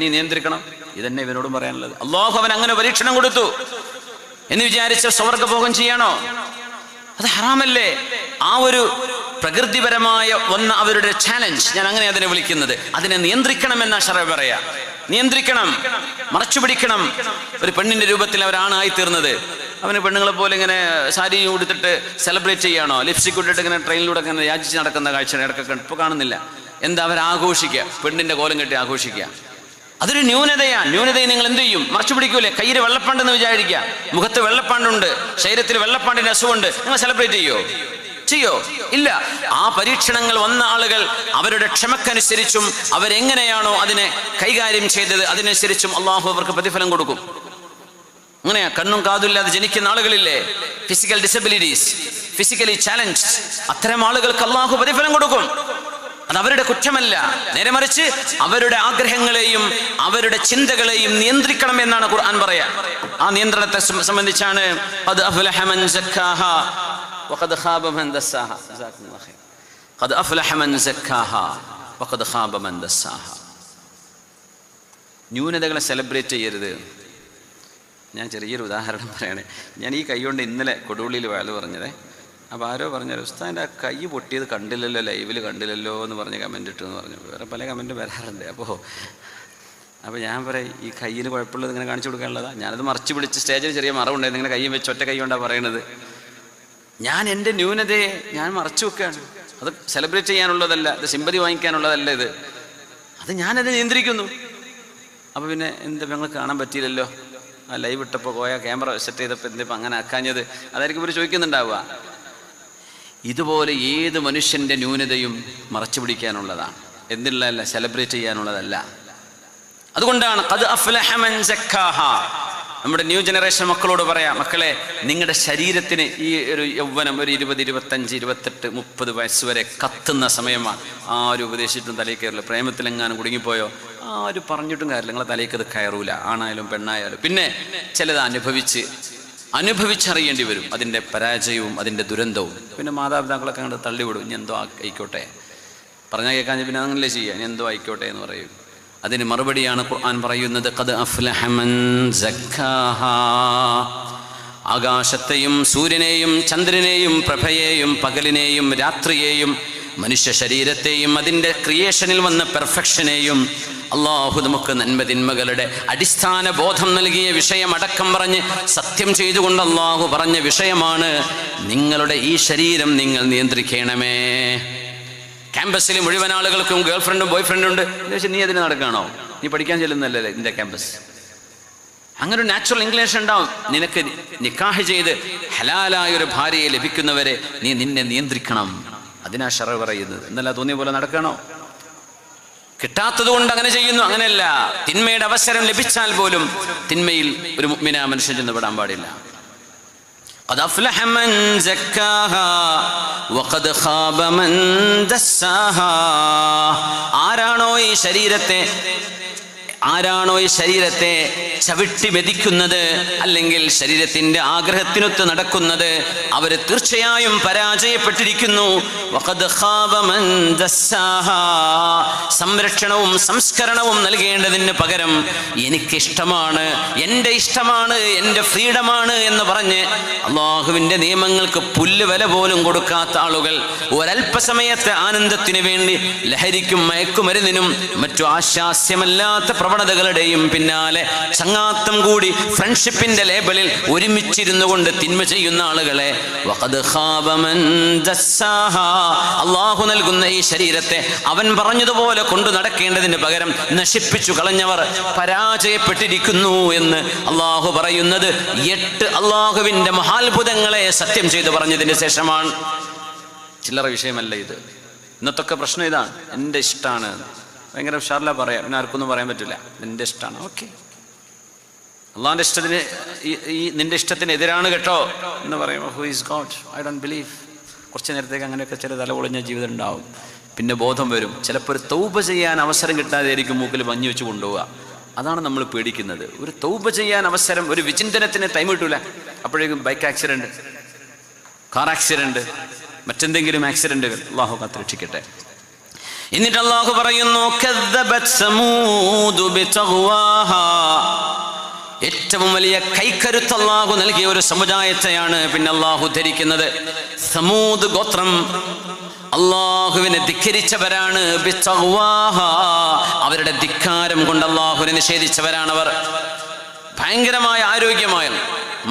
നീ നിയന്ത്രിക്കണം. ഇതന്നെ ഇവനോടും പറയാനുള്ളത്. അല്ലാഹു അവൻ അങ്ങനെ പരീക്ഷണം കൊടുത്തു എന്ന് വിചാരിച്ച സ്വർഗഭോഗം ചെയ്യണോ? അത് ഹറാമല്ലേ? ആ ഒരു പ്രകൃതിപരമായ ഒന്ന് അവരുടെ ചാലഞ്ച്, ഞാൻ അങ്ങനെ അതിനെ വിളിക്കുന്നത്. അതിനെ നിയന്ത്രിക്കണമെന്നാ ശറഅ് പറയാ. നിയന്ത്രിക്കണം, മറച്ചു പിടിക്കണം. ഒരു പെണ്ണിന്റെ രൂപത്തിൽ അവരാണായി തീർന്നത്, അവന് പെണ്ണുങ്ങളെ പോലെ ഇങ്ങനെ സാരി ഉടുത്തിട്ട് സെലിബ്രേറ്റ് ചെയ്യാണോ? ലിപ്സ്റ്റിക് ഇട്ടിട്ട് ഇങ്ങനെ ട്രെയിനിലൂടെ ഇങ്ങനെ യാചിച്ച് നടക്കുന്ന കാഴ്ച ഇടയ്ക്കൊക്കെ ഇപ്പോൾ കാണുന്നില്ല. എന്താ അവരാഘോഷിക്കുക, പെണ്ണിന്റെ കോലം കെട്ടി ആഘോഷിക്കുക. അതൊരു ന്യൂനതയാണ്. ന്യൂനതയെ നിങ്ങൾ എന്ത് ചെയ്യും? മറച്ചു പിടിക്കൂലേ? കയ്യിൽ വെള്ളപ്പാണ്ടെന്ന് വിചാരിക്കുക, മുഖത്ത് വെള്ളപ്പാണ്ടുണ്ട്, ശരീരത്തിൽ വെള്ളപ്പാണ്ടിന്റെ അസുഖമുണ്ട്, നിങ്ങൾ സെലിബ്രേറ്റ് ചെയ്യോ? ഇല്ല. ആ പരീക്ഷണങ്ങൾ വന്ന ആളുകൾ അവരുടെ ക്ഷമക്കനുസരിച്ചും അവരെങ്ങനെയാണോ അതിനെ കൈകാര്യം ചെയ്തത് അതിനനുസരിച്ചും അള്ളാഹു അവർക്ക് പ്രതിഫലം കൊടുക്കും. അങ്ങനെയാ. കണ്ണും കാതുമില്ലാതെ ജനിക്കുന്ന ആളുകളില്ലേ, ഫിസിക്കൽ ഡിസബിലിറ്റീസ്, ഫിസിക്കലി ചാലഞ്ച്, അത്തരം ആളുകൾക്ക് അള്ളാഹു പ്രതിഫലം കൊടുക്കും. അത് അവരുടെ കുറ്റമല്ല, നേരെ മറിച്ച് അവരുടെ ആഗ്രഹങ്ങളെയും അവരുടെ ചിന്തകളെയും നിയന്ത്രിക്കണം എന്നാണ് ഖുർആൻ പറയാ. ആ നിയന്ത്രണത്തെ സംബന്ധിച്ചാണ് ഖദ് അഫ്ലഹ മൻ സക്കാഹാ വഖദ് ഖാബ മൻ ദസ്സാഹാ. ജസാകുമുല്ലാഹു ഖൈർ. ഖദ് അഫ്ലഹ മൻ സക്കാഹാ വഖദ് ഖാബ മൻ ദസ്സാഹാ. ന്യൂനതകളെ സെലിബ്രേറ്റ് ചെയ്യരുത്. ഞാൻ ചെറിയൊരു ഉദാഹരണം പറയണേ. ഞാൻ ഈ കൈ കൊണ്ട് ഇന്നലെ കൊടുവള്ളിയിൽ വയല് പറഞ്ഞതേ. അപ്പോൾ ആരോ പറഞ്ഞാൽ ഉസ്താദിൻ്റെ ആ കൈ പൊട്ടിയത് കണ്ടില്ലല്ലോ, ലൈവിൽ കണ്ടില്ലല്ലോ എന്ന് പറഞ്ഞ് കമൻ്റ് ഇട്ടെന്ന് പറഞ്ഞു. വേറെ പല കമൻറ്റും വരാറുണ്ട്. അപ്പോൾ ഞാൻ പറയും, ഈ കയ്യിൽ കുഴപ്പമുള്ളത് ഇങ്ങനെ കാണിച്ചു കൊടുക്കാനുള്ളതാണ്. ഞാനത് മറച്ചു പിടിച്ച് സ്റ്റേജിൽ ചെറിയ മറവുണ്ടായിരുന്നു, ഇങ്ങനെ കയ്യും വെച്ച് ഒറ്റ കൈ കൊണ്ടാണ് പറയണത്. ഞാൻ എൻ്റെ ന്യൂനതയെ ഞാൻ മറച്ചു വെക്കുകയാണ്. അത് സെലിബ്രേറ്റ് ചെയ്യാനുള്ളതല്ല, അത് സിമ്പതി വാങ്ങിക്കാനുള്ളതല്ല ഇത്. അത് ഞാനത് നിയന്ത്രിക്കുന്നു. അപ്പോൾ പിന്നെ എന്താ ഞങ്ങൾ കാണാൻ പറ്റിയില്ലല്ലോ, ആ ലൈവ് ഇട്ടപ്പോൾ പോയ ക്യാമറ സെറ്റ് ചെയ്തപ്പോൾ എന്തിപ്പോൾ അങ്ങനെ ആക്കാഞ്ഞത്, അതായിരിക്കും ഇവർ ചോദിക്കുന്നുണ്ടാവുക. ഇതുപോലെ ഏത് മനുഷ്യൻ്റെ ന്യൂനതയും മറച്ചു പിടിക്കാനുള്ളതാണ്, എന്തിനുള്ളതല്ല, സെലിബ്രേറ്റ് ചെയ്യാനുള്ളതല്ല. അതുകൊണ്ടാണ് ഖദ് അഫ്ലഹ മൻ സക്കാഹാ. നമ്മുടെ ന്യൂ ജനറേഷൻ മക്കളോട് പറയാം, മക്കളെ, നിങ്ങളുടെ ശരീരത്തിന് ഈ ഒരു യൗവനം ഒരു 20, 25, 28, 30 വയസ്സ് വരെ കത്തുന്ന സമയമാണ്. ആരും ഉപദേശിച്ചിട്ടും തലയിൽ കയറില്ല. പ്രേമത്തിലെങ്ങാനും കുടുങ്ങിപ്പോയോ ആരും പറഞ്ഞിട്ടും കാര്യമില്ല, നിങ്ങളെ തലയ്ക്ക് അത് കയറൂല, ആണായാലും പെണ്ണായാലും. പിന്നെ ചിലത് അനുഭവിച്ച് അനുഭവിച്ചറിയേണ്ടി വരും അതിൻ്റെ പരാജയവും അതിൻ്റെ ദുരന്തവും. പിന്നെ മാതാപിതാക്കളൊക്കെ അങ്ങോട്ട് തള്ളിവിടും, ഇനി എന്തോ ആയിക്കോട്ടെ, പറഞ്ഞാൽ കേൾക്കാൻ പിന്നെ അങ്ങനല്ലേ ചെയ്യുക, ഇനി എന്തോ ആയിക്കോട്ടെ എന്ന് പറയും. അതിന് മറുപടിയാണ് ഖുർആൻ പറയുന്നത്, ഖദ് അഫ്ലഹ മൻ സക്കാഹാ. ആകാശത്തെയും സൂര്യനെയും ചന്ദ്രനെയും പ്രഭയെയും പകലിനെയും രാത്രിയെയും മനുഷ്യ ശരീരത്തെയും അതിൻ്റെ ക്രിയേഷനിൽ വന്ന പെർഫെക്ഷനെയും അള്ളാഹു നമുക്ക് നന്മതിന്മകളുടെ അടിസ്ഥാന ബോധം നൽകിയ വിഷയമടക്കം പറഞ്ഞ് സത്യം ചെയ്തുകൊണ്ട് അള്ളാഹു പറഞ്ഞ വിഷയമാണ്, നിങ്ങളുടെ ഈ ശരീരം നിങ്ങൾ നിയന്ത്രിക്കണമേ. ക്യാമ്പസിൽ മുഴുവൻ ആളുകൾക്കും ഗേൾ ഫ്രണ്ടും ബോയ് ഫ്രണ്ടും ഉണ്ട്. നീ അതിന് നടക്കുകയാണോ? നീ പഠിക്കാൻ ചെല്ലുന്നല്ലേ നിന്റെ ക്യാമ്പസ്? അങ്ങനെ ഒരു നാച്ചുറൽ ഇംഗ്ലീഷ് ഉണ്ടാവും. നിനക്ക് നിക്കാഹ് ചെയ്ത് ഹലാലായൊരു ഭാര്യയെ ലഭിക്കുന്നവരെ നീ നിന്നെ നിയന്ത്രിക്കണം. അതിനാ ശറഅ് പറയുന്നത്. എന്നല്ല തോന്നിയ പോലെ നടക്കണോ? കിട്ടാത്തത് കൊണ്ട് അങ്ങനെ ചെയ്യുന്നു, അങ്ങനെയല്ല. തിന്മയുടെ അവസരം ലഭിച്ചാൽ പോലും തിന്മയിൽ ഒരു മുഅ്മിന മനുഷ്യൻ ചെന്ന് പെടാൻ പാടില്ല. ഖദ് അഫ്ലഹ മൻ സക്കാഹാ വഖദ് ഖാബ മൻ ദസ്സാഹാ. ആരാണോ ഈ ശരീരത്തെ ചവിട്ടി മെതിക്കുന്നത്, അല്ലെങ്കിൽ ശരീരത്തിന്റെ ആഗ്രഹത്തിനൊത്ത് നടക്കുന്നത്, അവര് തീർച്ചയായും പരാജയപ്പെട്ടിരിക്കുന്നു. വഖദ് ഖാബ മൻ ദസ്സാഹാ. സംരക്ഷണവും സംസ്കരണവും നൽകേണ്ടതിന് പകരം എനിക്കിഷ്ടമാണ്, എൻ്റെ ഇഷ്ടമാണ്, എൻ്റെ ഫ്രീഡമാണ് എന്ന് പറഞ്ഞ് അള്ളാഹുവിൻ്റെ നിയമങ്ങൾക്ക് പുല്ല് വില പോലും കൊടുക്കാത്ത ആളുകൾ ഒരല്പസമയത്തെ ആനന്ദത്തിന് വേണ്ടി ലഹരിക്കും മയക്കുമരുന്നിനും മറ്റു ആശാസ്യമല്ലാത്ത പ്രവണതകളുടെയും പിന്നാലെ ചങ്ങാത്തം കൂടി ഫ്രണ്ട്ഷിപ്പിന്റെ ലേബലിൽ ഒരുമിച്ചിരുന്നു കൊണ്ട് തിന്മ ചെയ്യുന്ന ആളുകളെ വഖദ് ഖാബ മൻ ദസ്സാഹാ. അള്ളാഹു നൽകുന്ന ഈ ശരീരത്തെ അവൻ പറഞ്ഞതുപോലെ കൊണ്ടു നടക്കേണ്ടതിന് പകരം നശിപ്പിച്ചു കളഞ്ഞവർ പരാജയപ്പെട്ടിരിക്കുന്നു എന്ന് അള്ളാഹു പറയുന്നത് 8 അള്ളാഹുവിന്റെ മഹാത്ഭുതങ്ങളെ സത്യം ചെയ്തു പറഞ്ഞതിന് ശേഷമാണ്. ചില്ലറ വിഷയമല്ല ഇത്. ഇന്നത്തൊക്കെ പ്രശ്നം ഇതാണ്, എൻ്റെ ഇഷ്ടമാണ്. ഭയങ്കര ഉഷാറില്ല പറയാം, പിന്നെ ആർക്കൊന്നും പറയാൻ പറ്റില്ല. നിന്റെ ഇഷ്ടമാണ്, ഓക്കെ. അള്ളാഹിന്റെ ഇഷ്ടത്തിന് ഈ നിന്റെ ഇഷ്ടത്തിന് എതിരാണ് കേട്ടോ എന്ന് പറയുമ്പോൾ who is God, I don't believe. കുറച്ച് നേരത്തേക്ക് അങ്ങനെയൊക്കെ ചില തലപൊളിഞ്ഞ ജീവിതം ഉണ്ടാവും. പിന്നെ ബോധം വരും. ചിലപ്പോൾ ഒരു തൗബ ചെയ്യാൻ അവസരം കിട്ടാതെയായിരിക്കും മൂക്കിൽ മഞ്ഞ് വെച്ച് കൊണ്ടുപോവുക. അതാണ് നമ്മൾ പേടിക്കുന്നത്. ഒരു തൗബ ചെയ്യാൻ അവസരം, ഒരു വിചിന്തനത്തിന് ടൈം കിട്ടൂല. അപ്പോഴേക്കും ബൈക്ക് ആക്സിഡന്റ്, കാർ ആക്സിഡന്റ്, മറ്റെന്തെങ്കിലും ആക്സിഡന്റുകൾ. അള്ളാഹു കാത്തുരക്ഷിക്കട്ടെ. എന്നിട്ട് അള്ളാഹു പറയുന്നു, കദ്ദബത് സമൂദ് ബിതഗ്വാഹാ. ഏറ്റവും വലിയ കൈക്കരുത്ത് അള്ളാഹു നൽകിയ ഒരു സമുദായത്തെയാണ് പിന്നെ അള്ളാഹു ധരിക്കുന്നത്. സമൂദ് ഗോത്രം അള്ളാഹുവിനെ ധിക്കരിച്ചവരാണ്. ബിതഗ്വാഹാ. അവരുടെ ധിക്കാരം കൊണ്ട് അള്ളാഹുവിനെ നിഷേധിച്ചവരാണവർ. ഭയങ്കരമായ ആരോഗ്യമായ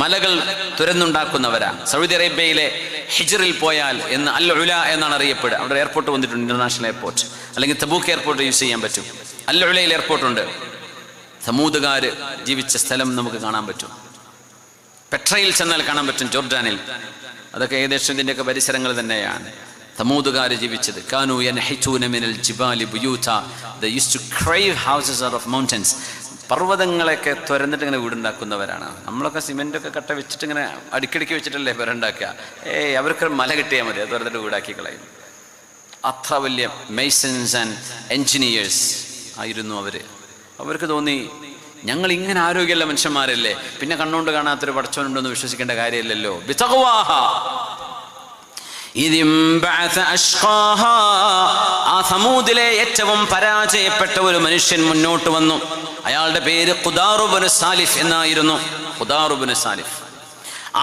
മലകൾ തുരന്നുണ്ടാക്കുന്നവരാ. സൗദി അറേബ്യയിലെ ഹിജ്റിൽ പോയാൽ എന്ന് അൽ ഉല എന്നാണ് അറിയപ്പെടുക. അവിടെ എയർപോർട്ട് വന്നിട്ടുണ്ട്, ഇന്റർനാഷണൽ എയർപോർട്ട്, അല്ലെങ്കിൽ തബൂക്ക് എയർപോർട്ട് യൂസ് ചെയ്യാൻ പറ്റും. അൽ ഉലയിൽ എയർപോർട്ടുണ്ട്. സമൂദുകാർ ജീവിച്ച സ്ഥലം നമുക്ക് കാണാൻ പറ്റും. പെട്രയിൽ ചെന്നാൽ കാണാൻ പറ്റും, ജോർഡാനിൽ. അതൊക്കെ ഏകദേശം ഇതിൻ്റെയൊക്കെ പരിസരങ്ങൾ തന്നെയാണ് സമൂദുകാർ ജീവിച്ചത്. കാനു യൻഹിതൂന മിനൽ ജിബാലി ബുയൂത. They used to crave houses out of mountains. പർവ്വതങ്ങളൊക്കെ തുരന്നിട്ട് ഇങ്ങനെ വീടുണ്ടാക്കുന്നവരാണ്. നമ്മളൊക്കെ സിമെൻ്റൊക്കെ കട്ട വെച്ചിട്ട് ഇങ്ങനെ അടുക്കിടയ്ക്ക് വെച്ചിട്ടല്ലേ വീടുണ്ടാക്കുക. അവർക്ക് മല കിട്ടിയാൽ മതി, അത് തുരന്നിട്ട് വീടാക്കി കളയും. അത്ര വലിയ മെയ്സൺസ് ആൻഡ് എൻജിനീയേഴ്സ് ആയിരുന്നു അവർ. അവർക്ക് തോന്നി, ഞങ്ങൾ ഇങ്ങനെ ആരോഗ്യമുള്ള മനുഷ്യന്മാരല്ലേ, പിന്നെ കണ്ണുകൊണ്ട് കാണാത്തൊരു പടച്ചവനുണ്ടെന്ന് വിശ്വസിക്കേണ്ട കാര്യമില്ലല്ലോ. ബിതഗ്വാഹാ. ആ സമൂദിലെ ഏറ്റവും പരാജയപ്പെട്ട ഒരു മനുഷ്യൻ മുന്നോട്ട് വന്നു. അയാളുടെ പേര് ഖുദാറു ബിൻ സാലിഫ് എന്നായിരുന്നു. ഖുദാറു ബിൻ സാലിഫ്.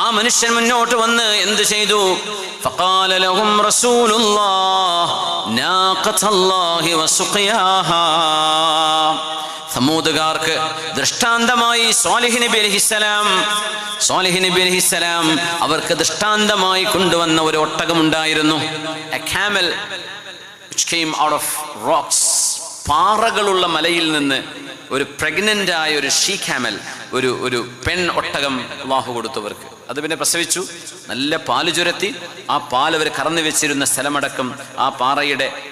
ആ മനുഷ്യൻ മുന്നോട്ട് വന്ന് എന്ത് ചെയ്തു? ഫഖാല ലഹും റസൂലുള്ളാഹ് നാഖത്തല്ലാഹി വസുഖിയാഹാ. സമൂദുകാർക്ക് ദൃഷ്ടാന്തമായി സ്വാലിഹ് നബി അലൈഹിസ്സലാം അവർക്ക് ദൃഷ്ടാന്തമായി കൊണ്ടുവന്ന ഒരു ഒട്ടകമുണ്ടായിരുന്നു. A camel which came out of rocks. പാറകളുള്ള മലയിൽ നിന്ന് ഒരു പ്രഗ്നന്റ് ആയ ഒരു ഷീ camel, ഒരു പെൺ ഒട്ടകം അല്ലാഹു കൊടുത്തവർക്ക്. അത് പിന്നെ പ്രസവിച്ചു, നല്ല പാല് ചുരത്തി. ആ പാൽ അവർ കറന്നു വെച്ചിരുന്ന സ്ഥലമടക്കം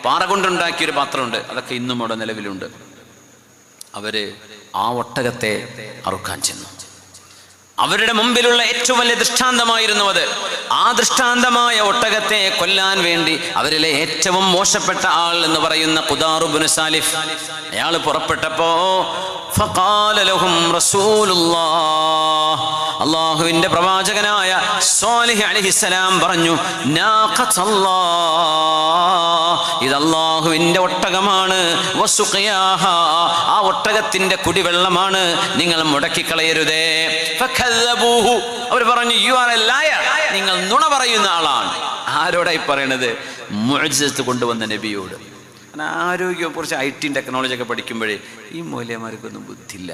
പാറ കൊണ്ടുണ്ടാക്കിയൊരു പാത്രമുണ്ട്. അതൊക്കെ ഇന്നും അവിടെ നിലവിലുണ്ട്. അവര് ആ ഒട്ടകത്തെ അറുക്കാൻ ചെന്നു. അവരുടെ മുമ്പിലുള്ള ഏറ്റവും വലിയ ദൃഷ്ടാന്തമായിരുന്നു അത്. ആ ദൃഷ്ടാന്തമായ ഒട്ടകത്തെ കൊല്ലാൻ വേണ്ടി അവരിലെ ഏറ്റവും മോശപ്പെട്ട ആൾ എന്ന് പറയുന്ന ഖുദാർ ഇബ്നു സാലിഫ് അയാൾ പുറപ്പെട്ടപ്പോ ഫഖാല ലഹും റസൂലുള്ളാഹ്, അല്ലാഹുവിന്റെ പ്രവാചകനായ സ്വാലിഹ് അലൈഹിസ്സലാം പറഞ്ഞു, നാഖത്തല്ലാഹ്, ഇത് അല്ലാഹുവിന്റെ ഒട്ടകമാണ്, വസുഖിയാഹ, ആ ഒട്ടകത്തിന്റെ കുടിവെള്ളമാണ്, നിങ്ങൾ മുടക്കിക്കളയരുതേ. ഫകല്ലബൂഹു, അവർ പറഞ്ഞു, യു ആർ എ ലയർ, നിങ്ങൾ നുണ പറയുന്ന ആളാണ്. ആരോടായി പറയണത്? മുഅ്ജിസത്ത് കൊണ്ടുവന്ന നബിയോട്. ആരോഗ്യം കുറച്ച് IT ടെക്നോളജി ഒക്കെ പഠിക്കുമ്പോഴേ ഈ മൗലവിമാർക്കൊന്നും ബുദ്ധിയില്ല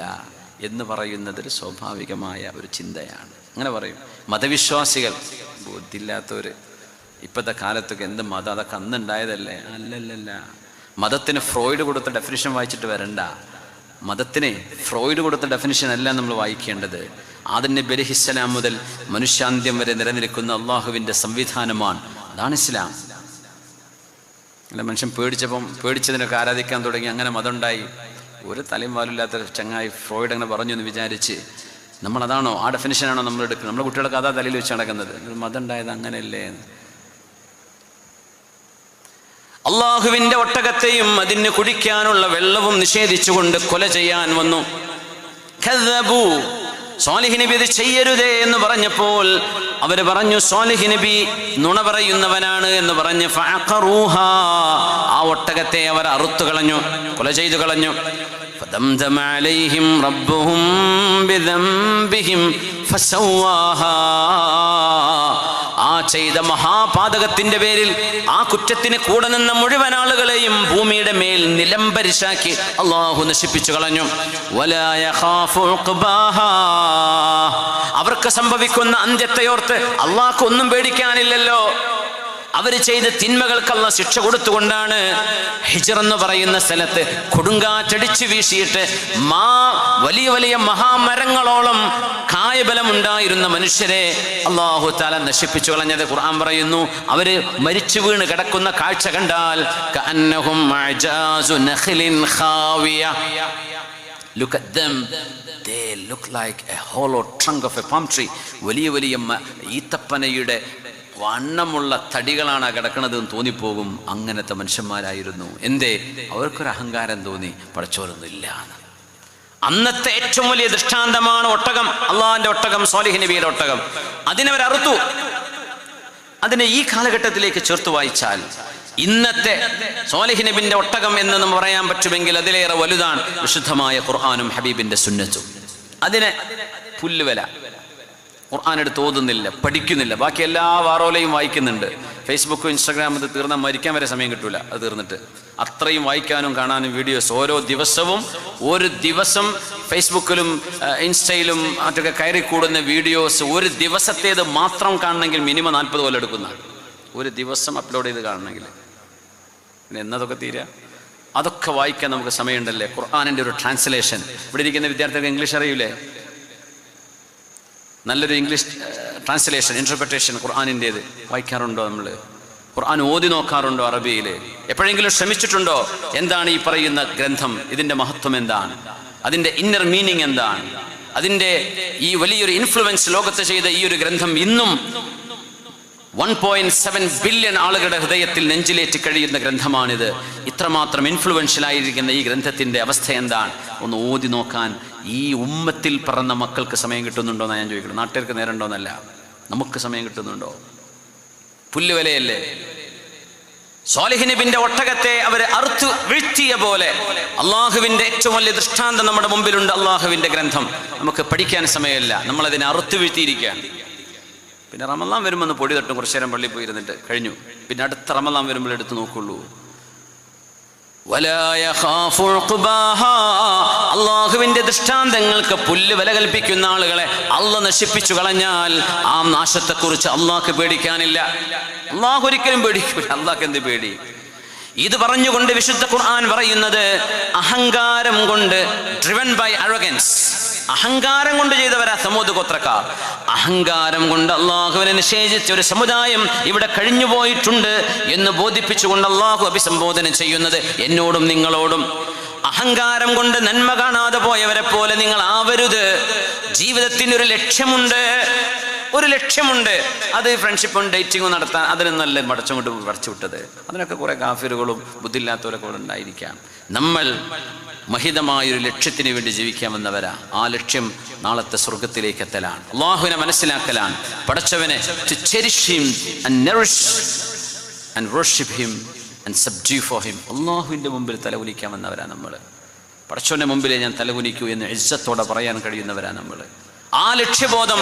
എന്ന് പറയുന്നത് ഒരു സ്വാഭാവികമായ ഒരു ചിന്തയാണ്. അങ്ങനെ പറയും മതവിശ്വാസികൾ, ബുദ്ധിയില്ലാത്തവർ. ഇപ്പോഴത്തെ കാലത്തൊക്കെ എന്ത് മതം, അതൊക്കെ അന്നുണ്ടായതല്ലേ? അല്ലല്ലല്ല. മതത്തിന് ഫ്രോയിഡ് കൊടുത്ത ഡെഫിനിഷൻ വായിച്ചിട്ട് വരണ്ട. മതത്തിന് ഫ്രോയിഡ് കൊടുത്ത ഡെഫിനിഷൻ അല്ല നമ്മൾ വായിക്കേണ്ടത്. ആദം നബി അലൈഹിസ്സലാം മുതൽ മനുഷ്യാന്ത്യം വരെ നിലനിൽക്കുന്ന അള്ളാഹുവിൻ്റെ സംവിധാനമാണ്. അതാണ് ഇസ്ലാം. അല്ല, മനുഷ്യൻ പേടിച്ചതിനൊക്കെ ആരാധിക്കാൻ തുടങ്ങി, അങ്ങനെ മതം ഉണ്ടായി. ഒരു തലയും വാലില്ലാത്ത ചങ്ങായി ഫ്രോയിഡ് അങ്ങനെ പറഞ്ഞു എന്ന് വിചാരിച്ച് നമ്മളതാണോ, ആ ഡെഫിനിഷനാണോ നമ്മൾ എടുക്കുന്നത്? നമ്മുടെ കുട്ടികളൊക്കെ അതാ തലയിൽ വെച്ച് നടക്കുന്നത്. മതം ഉണ്ടായത് അങ്ങനെയല്ലേ? അള്ളാഹുവിന്റെ ഒട്ടകത്തെയും അതിന് കുടിക്കാനുള്ള വെള്ളവും നിഷേധിച്ചുകൊണ്ട് കൊല ചെയ്യാൻ വന്നു. സ്വാലിഹ് നബി ഇത് ചെയ്യരുതേ എന്ന് പറഞ്ഞപ്പോൾ അവര് പറഞ്ഞു, സ്വാലിഹ് നബി നുണ പറയുന്നവനാണ് എന്ന് പറഞ്ഞ് ഫഅഖറൂഹാ, ആ ഒട്ടകത്തെ അവർ അറുത്തു കളഞ്ഞു, കൊല ചെയ്തു കളഞ്ഞു. ഫദംദമ അലൈഹിം റബ്ബുഹും ബിദംബിഹിം ഫസവ്വാഹാ, ആ ചെയ്ത മഹാപാതകത്തിന്റെ പേരിൽ ആ കുറ്റത്തിന് കൂടെ നിന്ന മുഴുവൻ ആളുകളെയും ഭൂമിയുടെ മേൽ നിലംപരിശാക്കി അള്ളാഹു നശിപ്പിച്ചു കളഞ്ഞു. വലാ യഖാഫു ഉഖ്ബാഹാ, അവർക്ക് സംഭവിക്കുന്ന അന്ത്യത്തെയോർത്ത് അള്ളാഹ്ക്ക് ഒന്നും പേടിക്കാനില്ലല്ലോ. അവർ ചെയ്ത തിന്മകൾക്ക് അല്ലാഹ് ശിക്ഷ കൊടുത്തുകൊണ്ടാണ് ഹിജ്ർ എന്ന് പറയുന്ന സ്ഥലത്ത് കൊടുങ്കാറ്റടിച്ചു വീശിയിട്ട് വലിയ വലിയ മഹാമരങ്ങളോളം കായബലമുണ്ടായിരുന്ന മനുഷ്യരെ അല്ലാഹു തആല നശിപ്പിച്ചു കളഞ്ഞത്. ഖുർആൻ പറയുന്നു, അവര് മരിച്ചു വീണ് കിടക്കുന്ന കാഴ്ച കണ്ടാൽ കഅന്നഹും അജാസു നഖ്ലിൻ ഖാവിയ. Look at them, they look like a hollow trunk of a palm tree. വലിയ വലിയ ഈത്തപ്പനയുടെ വണ്ണമുള്ള തടികളാണ് കിടക്കുന്നത് എന്ന് തോന്നിപ്പോകും. അങ്ങനത്തെ മനുഷ്യന്മാരായിരുന്നു. എന്തേ? അവർക്കൊരു അഹങ്കാരം തോന്നി, പടച്ചോരൊന്നുമില്ല. അന്നത്തെ ഏറ്റവും വലിയ ദൃഷ്ടാന്തമാണ് ഒട്ടകം, അള്ളാഹിന്റെ ഒട്ടകം, സ്വാലിഹ് നബിയുടെ ഒട്ടകം. അതിനവർ അറുത്തു. അതിനെ ഈ കാലഘട്ടത്തിലേക്ക് ചേർത്ത് വായിച്ചാൽ ഇന്നത്തെ സ്വാലിഹ് നബിന്റെ ഒട്ടകം എന്ന് നമ്മൾ പറയാൻ പറ്റുമെങ്കിൽ അതിലേറെ വലുതാണ് വിശുദ്ധമായ ഖുർആനും ഹബീബിന്റെ സുന്നത്തും. അതിനെ പുല്ലുവില. ഖുർആൻ എടുത്ത് ഓതുന്നില്ല, പഠിക്കുന്നില്ല, ബാക്കി എല്ലാ വാറോലയും വായിക്കുന്നുണ്ട്. ഫേസ്ബുക്കും ഇൻസ്റ്റാഗ്രാമും ഇത് തീർന്നാൽ മരിക്കാൻ വരെ സമയം കിട്ടൂല. അത് തീർന്നിട്ട് അത്രയും വായിക്കാനും കാണാനും വീഡിയോസ് ഓരോ ദിവസവും. ഒരു ദിവസം ഫേസ്ബുക്കിലും ഇൻസ്റ്റയിലും മറ്റൊക്കെ കയറിക്കൂടുന്ന വീഡിയോസ് ഒരു ദിവസത്തേത് മാത്രം കാണണമെങ്കിൽ മിനിമം 40 കൊല്ലം എടുക്കുന്ന ഒരു ദിവസം അപ്ലോഡ് ചെയ്ത് കാണണമെങ്കിൽ. പിന്നെ എന്നതൊക്കെ തീരുക? അതൊക്കെ വായിക്കാൻ നമുക്ക് സമയമുണ്ടല്ലേ? ഖുർആനിൻ്റെ ഒരു ട്രാൻസ്ലേഷൻ. ഇവിടെ ഇരിക്കുന്ന വിദ്യാർത്ഥികൾക്ക് ഇംഗ്ലീഷ് അറിയൂലേ? നല്ലൊരു ഇംഗ്ലീഷ് ട്രാൻസ്ലേഷൻ, ഇൻ്റർപ്രിട്ടേഷൻ ഖുർആനിൻ്റേത് വായിക്കാറുണ്ടോ? നമ്മൾ ഖുർആൻ ഓതി നോക്കാറുണ്ടോ? അറബിയിൽ എപ്പോഴെങ്കിലും ശ്രമിച്ചിട്ടുണ്ടോ? എന്താണ് ഈ പറയുന്ന ഗ്രന്ഥം, ഇതിൻ്റെ മഹത്വം എന്താണ്, അതിൻ്റെ ഇന്നർ മീനിങ് എന്താണ്, അതിൻ്റെ ഈ വലിയൊരു ഇൻഫ്ലുവൻസ് ലോകത്ത് ചെയ്ത ഈ ഒരു ഗ്രന്ഥം ഇന്നും 1.7 ബില്യൺ ആളുകളുടെ ഹൃദയത്തിൽ നെഞ്ചിലേറ്റി കഴിയുന്ന ഗ്രന്ഥമാണിത്. ഇത്രമാത്രം ഇൻഫ്ലുവൻഷ്യൽ ആയിരിക്കുന്ന ഈ ഗ്രന്ഥത്തിൻ്റെ അവസ്ഥ എന്താണ്? ഒന്ന് ഓതി നോക്കാൻ ഈ ഉമ്മത്തിൽ പറന്ന മക്കൾക്ക് സമയം കിട്ടുന്നുണ്ടോ എന്നാണ് ഞാൻ ചോദിക്കുന്നത്. നാട്ടുകാർക്ക് നേരമുണ്ടോന്നല്ല, നമുക്ക് സമയം കിട്ടുന്നുണ്ടോ? പുല്ലുവിലയല്ലേ? സ്വാലിഹ് നബിന്റെ ഒട്ടകത്തെ അവർ അറുത്തു വീഴ്ത്തിയ പോലെ അള്ളാഹുവിന്റെ ഏറ്റവും വലിയ ദൃഷ്ടാന്തം നമ്മുടെ മുമ്പിലുണ്ട്. അള്ളാഹുവിന്റെ ഗ്രന്ഥം നമുക്ക് പഠിക്കാൻ സമയമില്ല, നമ്മളതിനെ അറുത്തു വീഴ്ത്തിയിരിക്കുകയാണ്. പിന്നെ റമളാൻ വരുമ്പോൾ ഒന്ന് പൊടി തട്ടും, കുറച്ചു നേരം പള്ളിയിൽ പോയിരുന്നിട്ട് കഴിഞ്ഞു. പിന്നെ അടുത്ത റമളാൻ വരുമ്പോൾ എടുത്ത് നോക്കുള്ളൂ. അള്ളാഹുവിന്റെ ദൃഷ്ടാന്തങ്ങൾക്ക് പുല്ല് വില കൽപ്പിക്കുന്ന ആളുകളെ അള്ളാഹ് നശിപ്പിച്ചു കളഞ്ഞാൽ ആ നാശത്തെക്കുറിച്ച് അള്ളാഹ്ക്ക് പേടിക്കാനില്ല. അള്ളാഹ് ഒരിക്കലും പേടിക്കില്ല. അള്ളാഹ്ക്ക് എന്ത് പേടി? ഇത് പറഞ്ഞുകൊണ്ട് വിശുദ്ധ ഖുർആൻ പറയുന്നത് അഹങ്കാരം കൊണ്ട്, ഡ്രിവൻ ബൈ അറഗൻസ്, അഹങ്കാരം കൊണ്ട് ചെയ്തവരാ സമൂദ് ഗോത്രക്കാർ. അഹങ്കാരം കൊണ്ട് അള്ളാഹുവിനെ നിഷേധിച്ച ഒരു സമുദായം ഇവിടെ കഴിഞ്ഞു പോയിട്ടുണ്ട് എന്ന് ബോധിപ്പിച്ചുകൊണ്ട് അള്ളാഹു അഭിസംബോധന ചെയ്യുന്നത് എന്നോടും നിങ്ങളോടും. അഹങ്കാരം കൊണ്ട് നന്മ കാണാതെ പോയവരെ പോലെ നിങ്ങൾ ആവരുത്. ജീവിതത്തിന് ഒരു ലക്ഷ്യമുണ്ട്. അത് ഫ്രണ്ട്ഷിപ്പും ഡേറ്റിങ്ങും നടത്താൻ അതിനൊന്നല്ല പടച്ചങ്ങോട്ട് പടച്ചു വിട്ടത്. അതിനൊക്കെ കുറെ കാഫിറുകളും ബുദ്ധിയില്ലാത്തവരൊക്കെ ഉണ്ടായിരിക്കാം. നമ്മൾ മഹിതമായൊരു ലക്ഷ്യത്തിന് വേണ്ടി ജീവിക്കാമെന്നവരാ. ആ ലക്ഷ്യം നാളത്തെ സ്വർഗത്തിലേക്ക് എത്തലാണ്, അള്ളാഹുവിനെ മനസ്സിലാക്കലാണ്, പടച്ചവനെ to cherish him and nourish and worship him and subdue for him. അള്ളാഹുവിൻ്റെ മുമ്പിൽ തലകുനിക്കാമെന്നവരാ നമ്മൾ. പടച്ചവന്റെ മുമ്പിലേ ഞാൻ തലകുനിക്കൂ എന്ന് ഇസ്സത്തോടെ പറയാൻ കഴിയുന്നവരാ നമ്മൾ. ആ ലക്ഷ്യബോധം